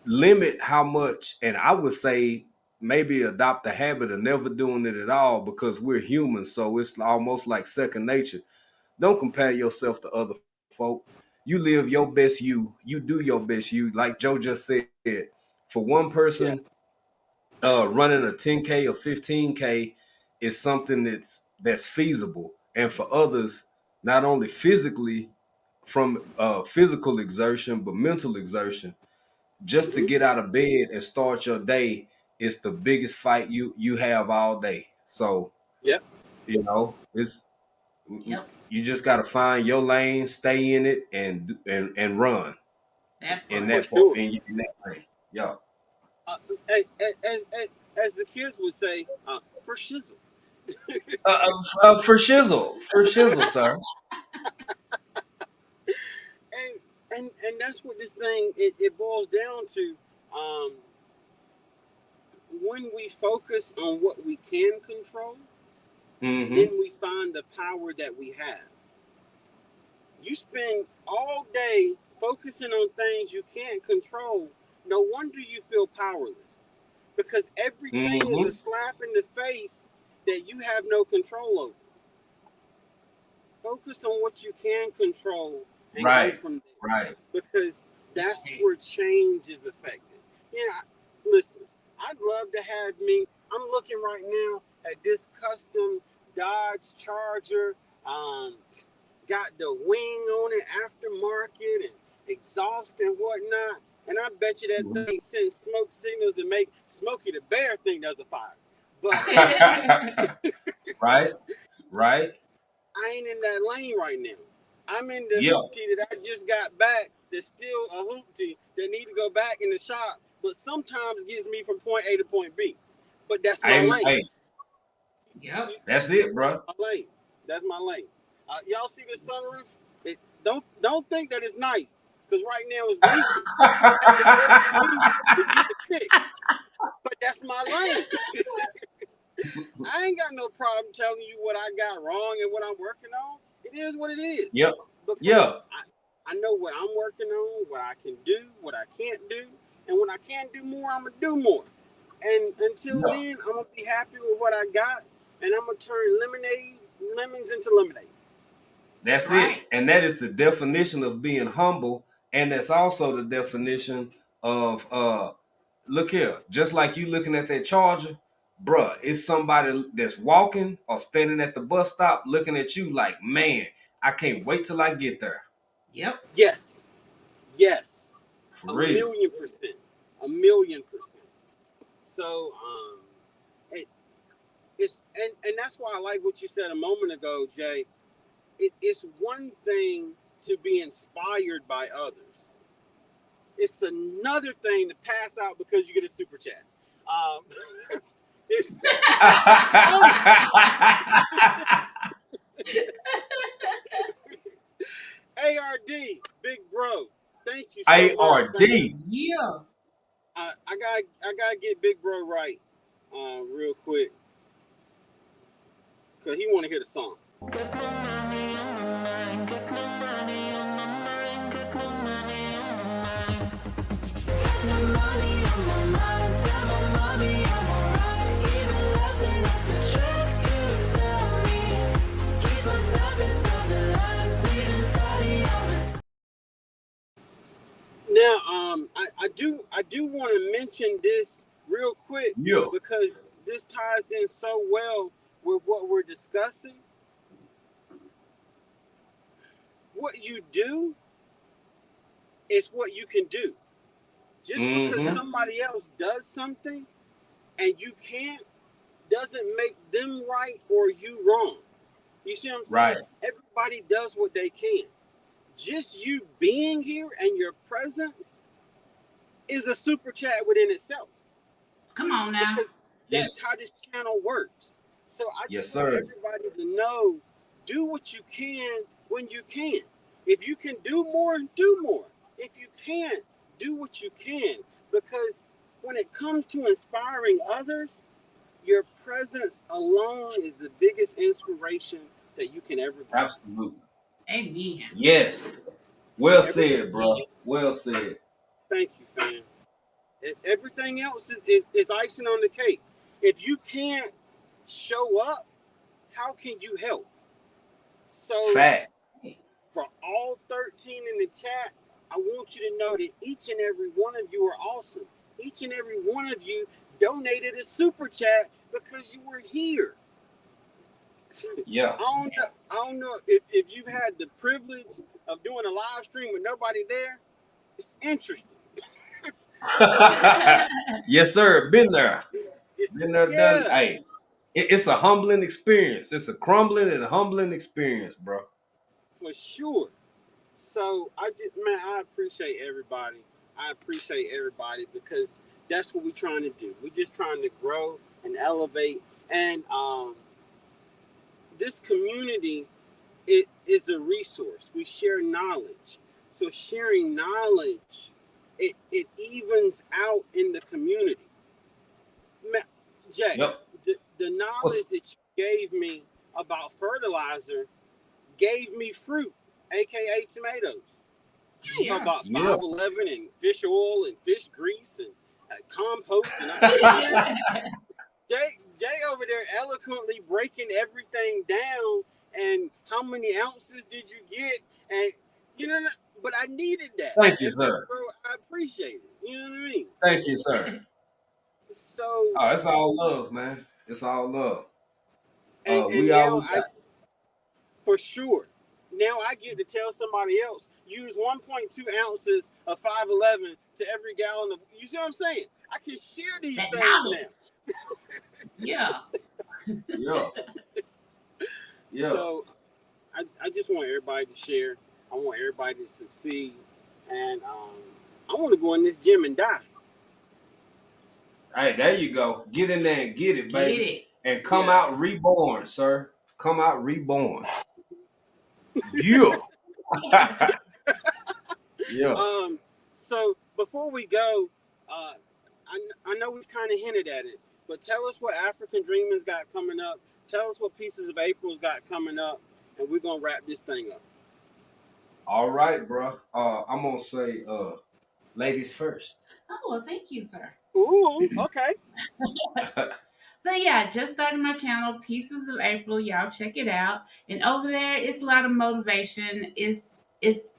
Limit how much, and I would say maybe adopt the habit of never doing it at all, because we're humans, so it's almost like second nature. Don't compare yourself to other folk. You live your best you do your best you, like Joe just said. For one Yeah. person, running a 10K or 15K is something that's feasible, and for others, not only physically from physical exertion but mental exertion, just to Mm-hmm. get out of bed and start your day is the biggest fight you have all day. So Yep. it's Yep, you just got to find your lane, stay in it, and run that in part. For that part sure. in that lane. Yeah. Uh, as the kids would say, for shizzle. For shizzle, sir. And that's what this thing it boils down to. Um, when we focus on what we can control, then Mm-hmm. we find the power that we have. You spend all day focusing on things you can't control. No wonder you feel powerless because everything is a Mm-hmm. slap in the face that you have no control over. Focus on what you can control and go Right. from Right. there because that's Right. where change is effective. Yeah, listen, I'd love to have me. I'm looking right now at this custom Dodge Charger. Um, got the wing on it, aftermarket, and exhaust and whatnot. And I bet you that Mhm. thing sends smoke signals that make Smokey the Bear think there's a fire. But Right. Right. I ain't in that lane right now. I'm in the Yeah. hoopty that I just got back. That's still a hoopty that need to go back in the shop, but sometimes gets me from point A to point B. But that's my lane. Hey, You, Yep. that's it, bro. my lane. That's my lane. Y'all see the sunroof? Don't think that it's nice because right now it's leaking. Had to order me to get it fixed. But that's my lane. I ain't got no problem telling you what I got wrong and what I'm working on. It is what it is. Yep. Because Yeah. I know what I'm working on, what I can do, what I can't do, and when I can do more, I'm gonna do more. And until Yeah. then, I'm gonna be happy with what I got, and I'm gonna turn lemons into lemonade. That's That's it. right. And that is the definition of being humble. And that's also the definition of look here, just like you looking at that charger, bruh, it's somebody that's walking or standing at the bus stop looking at you like, man, I can't wait till I get there. Yep. Yes, yes, For a real. million percent, a million percent. So, it, and that's why I like what you said a moment ago, Jay. It's one thing to be inspired by others. It's another thing to pass out because you get a super chat. Um, it's oh, ARD, big bro. Thank you so much, ARD. man. Yeah. I gotta get big bro right, real quick, cause he want to hear the song. Get my money on my mind, get my money on my mind, get my money on my mind. Get my money on my mind, tell my mommy I'm alright. Even laughing at the tricks you tell me. Keep myself inside the lines, leaving tidy all the time. Now, I do want to mention this real quick Yeah. because this ties in so well with what we're discussing. what you do is what you can do. Just because Mm-hmm. somebody else does something and you can't doesn't make them right or you wrong. You see what I'm saying? Right. Everybody does what they can. Just you being here and your presence is a super chat within itself Come on now. because that's how Yes. this channel works. So I Yes, just want sir. everybody to know, do what you can when you can. If you can do more, do more. If you can't, do what you can. Because when it comes to inspiring others, your presence alone is the biggest inspiration that you can ever give. Absolutely. Amen. Yes. Well Everything said, bro. Yes. Well said. Thank you, fam. Everything else is icing on the cake. If you can't show up, how can you help? So, Fact. for all 13 in the chat, I want you to know that each and every one of you are awesome. Each and every one of you donated a super chat because you were here. Yeah. Yes. I don't know if you've had the privilege of doing a live stream with nobody there. It's interesting. Yes, sir. Been there. Been there, done. Yeah, Hey, it's a humbling experience. It's a crumbling and humbling experience, bro. for sure. So I appreciate everybody. I appreciate everybody because that's what we're trying to do. We're just trying to grow and elevate. And this community, it is a resource. We share knowledge. So sharing knowledge, it evens out in the community. Jay, Yep. the What's knowledge that you gave me about fertilizer gave me fruit, aka tomatoes. I ain't know Yeah. about yeah. 511 and fish oil and fish grease and compost. And man, Jay over there eloquently breaking everything down and how many ounces did you get? And you know, but I needed that. Thank you, And sir. bro, I appreciate it. You know what I mean? Thank you, sir. So Oh, it's all love, man. It's all love. and We all now we I got. for sure. Now I get to tell somebody else use 1.2 ounces of 511 to every gallon of. You see what I'm saying? I can share these That things now. knowledge. Yeah. Yeah. Yeah. So I just want everybody to share. I want everybody to succeed, and I want to go in this gym and die. Hey, there you go. Get in there and get it, Get baby. it. And come Yeah. out reborn, sir. Come out reborn. Yeah. Yeah. So before we go, I know we've kind of hinted at it, but tell us what African Dreamers got coming up. Tell us what Pieces of April's got coming up, and we're gonna wrap this thing up. All right, bro. I'm gonna say ladies first. Oh, well, thank you, sir. Ooh, okay. So yeah, I just started my channel, Pieces of April. Y'all check it out. And over there, it's a lot of motivation. It's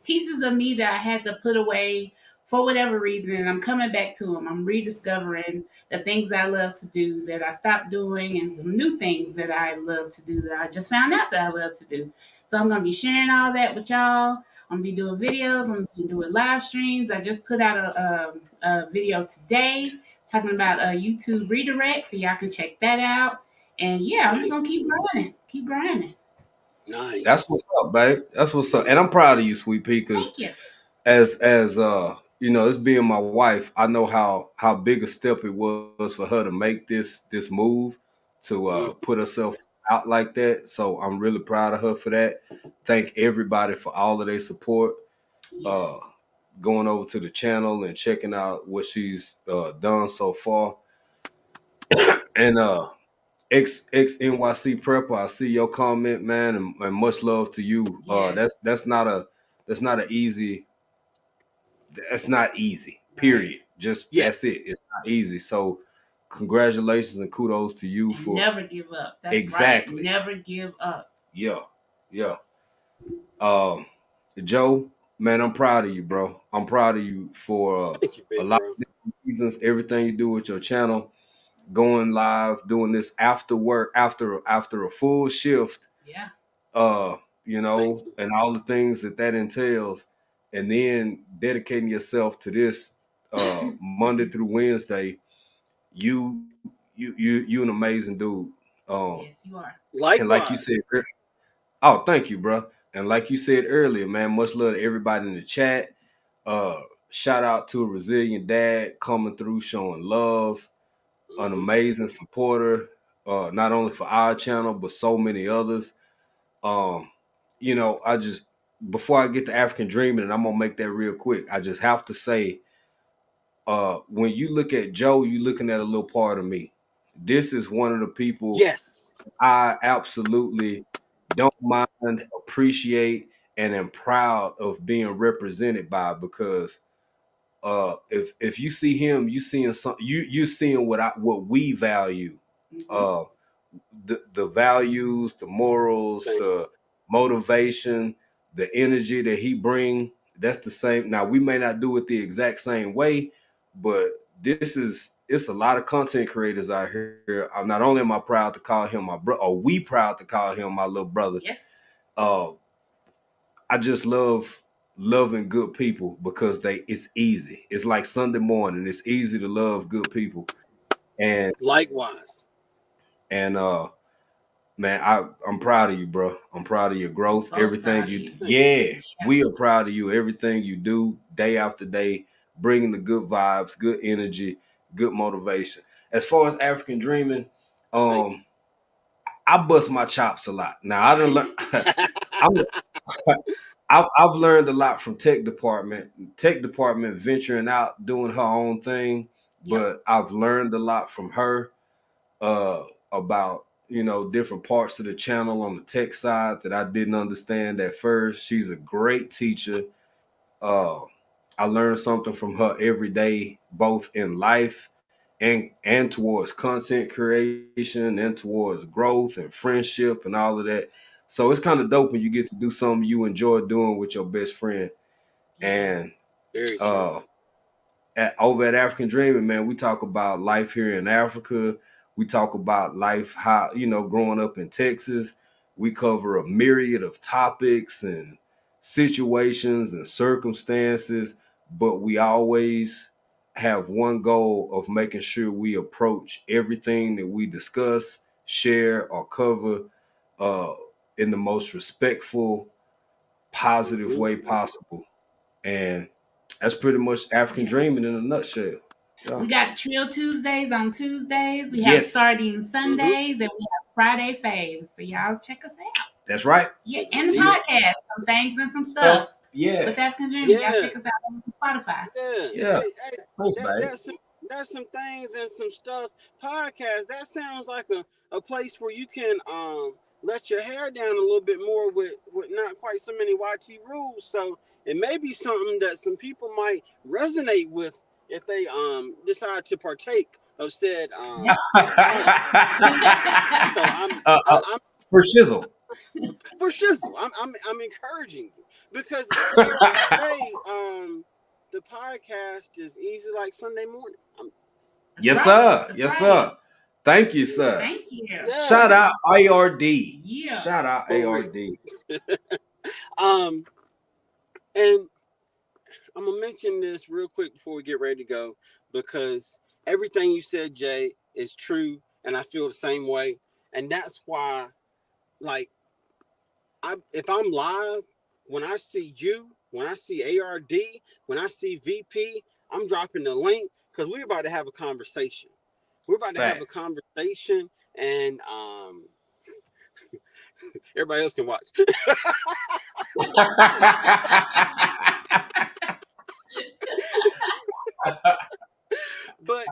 pieces of me that I had to put away for whatever reason, and I'm coming back to them. I'm rediscovering the things I love to do that I stopped doing, and some new things that I love to do that I just found out that I love to do. So I'm gonna be sharing all that with y'all. I'm gonna be doing videos. I'm gonna be doing live streams. I just put out a video today talking about a YouTube redirect, so y'all can check that out. And yeah, I'm just Nice, gonna keep grinding. That's nice. what's up, babe. That's what's up. And I'm proud of you, Sweet Pea, because Thank you. as you know, as being my wife, I know how big a step it was for her to make this move to Mm, put herself out like that. So I'm really proud of her for that. Thank everybody for all of their support. Uh Yes, Going over to the channel and checking out what she's done so far. And X NYC Prepper, I see your comment, man, and much love to you. yes, That's not an easy. That's not easy. right. Period. Just yeah. that's it. It's not easy. So, congratulations and kudos to you And for never give up. That's right. exactly. Never give up. Yeah, yeah. Um, Joe, man, I'm proud of you, bro. I'm proud of you for Thank you, a big lot bro. of different reasons. Everything you do with your channel, going live, doing this after work, after a full shift. Yeah. Uh, you know, and all the things that entails, and then dedicating yourself to this Monday through Wednesday, you an amazing dude. Yes, you are. And like you Likewise. said, oh, thank you, bro. And like you said earlier, man, much love to everybody in the chat. Uh, Shout out to a resilient dad coming through, showing love, an amazing supporter, not only for our channel but so many others. Um, you know, I just before I get to African Dreaming, and I'm gonna make that real quick. I just have to say, when you look at Joe, you're looking at a little part of me. This is one of the people Yes. I absolutely don't mind, appreciate, and am proud of being represented by, because if you see him, you seeing some you seeing what we value. Mm-hmm. Uh the values, the morals, the motivation, the energy that he bring, that's the same. Now we may not do it the exact same way, but it's a lot of content creators out here. Not only am I proud to call him my brother, or we proud to call him my little brother. Yes. Uh, I just love loving good people because it's easy. It's like Sunday morning. It's easy to love good people. And Likewise. and man, I'm proud of you, bro. I'm proud of your I'm growth. so Everything proud of you, you. yeah, Yeah. we are proud of you. Everything you do, day after day, bringing the good vibes, good energy, good motivation. As far as African dreaming, Thank you. um, I bust my chops a lot. Now I don't learn. I'm I've learned a lot from tech department. Tech department venturing out, doing her own thing, Yep. but I've learned a lot from her uh about, you know, different parts of the channel on the tech side that I didn't understand at first. She's a great teacher. Uh I learned something from her every day, both in life and towards content creation and towards growth and friendship and all of that. So it's kind of dope when you get to do something you enjoy doing with your best friend. Yeah. And Very true. uh over at African Dreaming, man, we talk about life here in Africa. We talk about life, how, you know, growing up in Texas. We cover a myriad of topics and situations and circumstances, but we always have one goal of making sure we approach everything that we discuss, share, or cover uh, in the most respectful, positive way possible. And that's pretty much African Yeah. dreaming in a nutshell. Yeah. We got Trill Tuesdays on Tuesdays. We have Yes, Sardine Sundays, and we have Friday Faves. So y'all check us out. that's right. Yeah, and the Yeah. podcast, some things and some Stuff. stuff Yeah. with African Dreaming. Y'all Yeah. check us out on Spotify. Yeah. Yeah. Hey, Thanks, that babe. that's some things and some stuff. Podcast. That sounds like a place where you can let your hair down a little bit more with not quite so many YT rules. So it may be something that some people might resonate with if they decide to partake of said Yep. podcast. So uh, uh, I'm for shizzle. for shizzle. I'm encouraging you because at the end of the day, the podcast is easy like Sunday morning. That's Yes, right. sir. That's Yes, right. sir. Thank you, sir. Thank you. Yeah, Shout out ARD. Yeah. Shout out for real. ARD. Um, and I'm gonna mention this real quick before we get ready to go because everything you said, Jay, is true, and I feel the same way. And that's why, like, if I'm live, when I see you, when I see ARD, when I see VP, I'm dropping the link because we're about to have a conversation. We're about to have a Facts. conversation, and everybody else can watch. But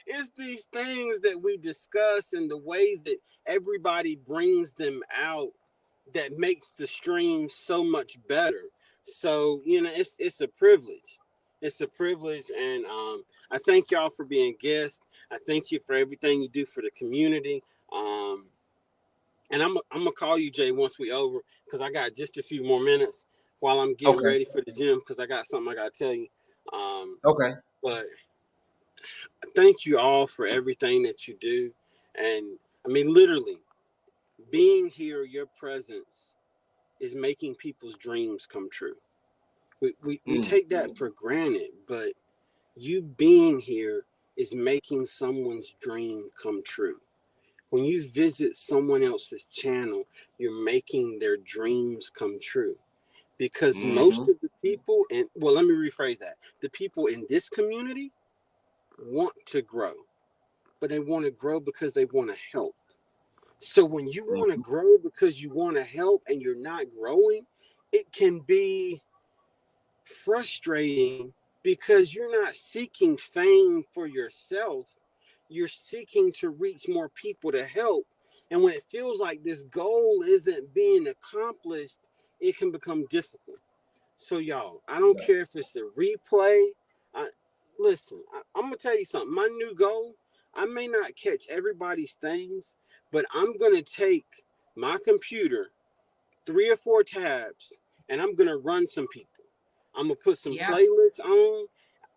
it's these things that we discuss and the way that everybody brings them out that makes the stream so much better. So it's a privilege. It's a privilege, and I thank y'all for being guests. I thank you for everything you do for the community. Um, and I'm gonna call you, Jay, once we over because I got just a few more minutes while I'm getting Okay. ready for the gym because I got something I gotta tell you. Okay. But thank you all for everything that you do, and I mean literally being here, your presence is making people's dreams come true. We take that for granted, but you being here is making someone's dream come true. When you visit someone else's channel, you're making their dreams come true. Because most of the people, and well, let me rephrase that. The people in this community want to grow, but they want to grow because they want to help. So when you want to grow because you want to help and you're not growing, it can be frustrating because you're not seeking fame for yourself. You're seeking to reach more people to help. And when it feels like this goal isn't being accomplished, it can become difficult. So, y'all, I don't care if it's a replay. Listen, I'm going to tell you something. My new goal, I may not catch everybody's things, but I'm going to take my computer, 3 or 4 tabs, and I'm going to run some people. I'm going to put some playlists on.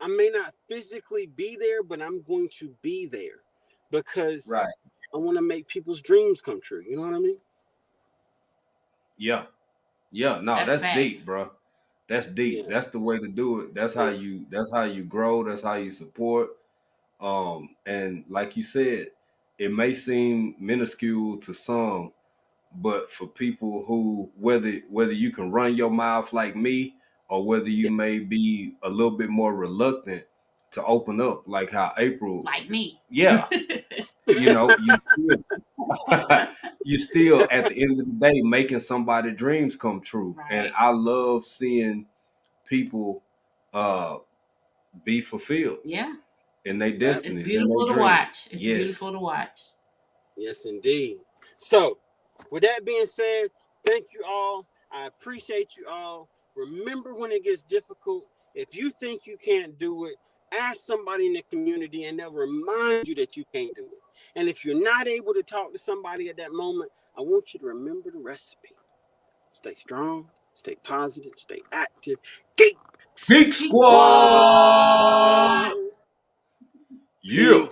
I may not physically be there, but I'm going to be there because I want to make people's dreams come true. You know what I mean? Yeah. Yeah. No, that's deep, bro. That's deep. Yeah. That's the way to do it. That's how you grow. That's how you support. And like you said, it may seem minuscule to some, but for people who whether you can run your mouth like me or whether you may be a little bit more reluctant to open up, like how April, like me. Yeah. You know, you still at the end of the day making somebody's dreams come true. Right. And I love seeing people be fulfilled. Yeah. In their destinies. It's beautiful to watch. It's yes. beautiful to watch. Yes, indeed. So, with that being said, thank you all. I appreciate you all. Remember, when it gets difficult, if you think you can't do it, ask somebody in the community and they'll remind you that you can't do it. And if you're not able to talk to somebody at that moment, I want you to remember the recipe. Stay strong, stay positive, stay active. Geek Squad! Peace.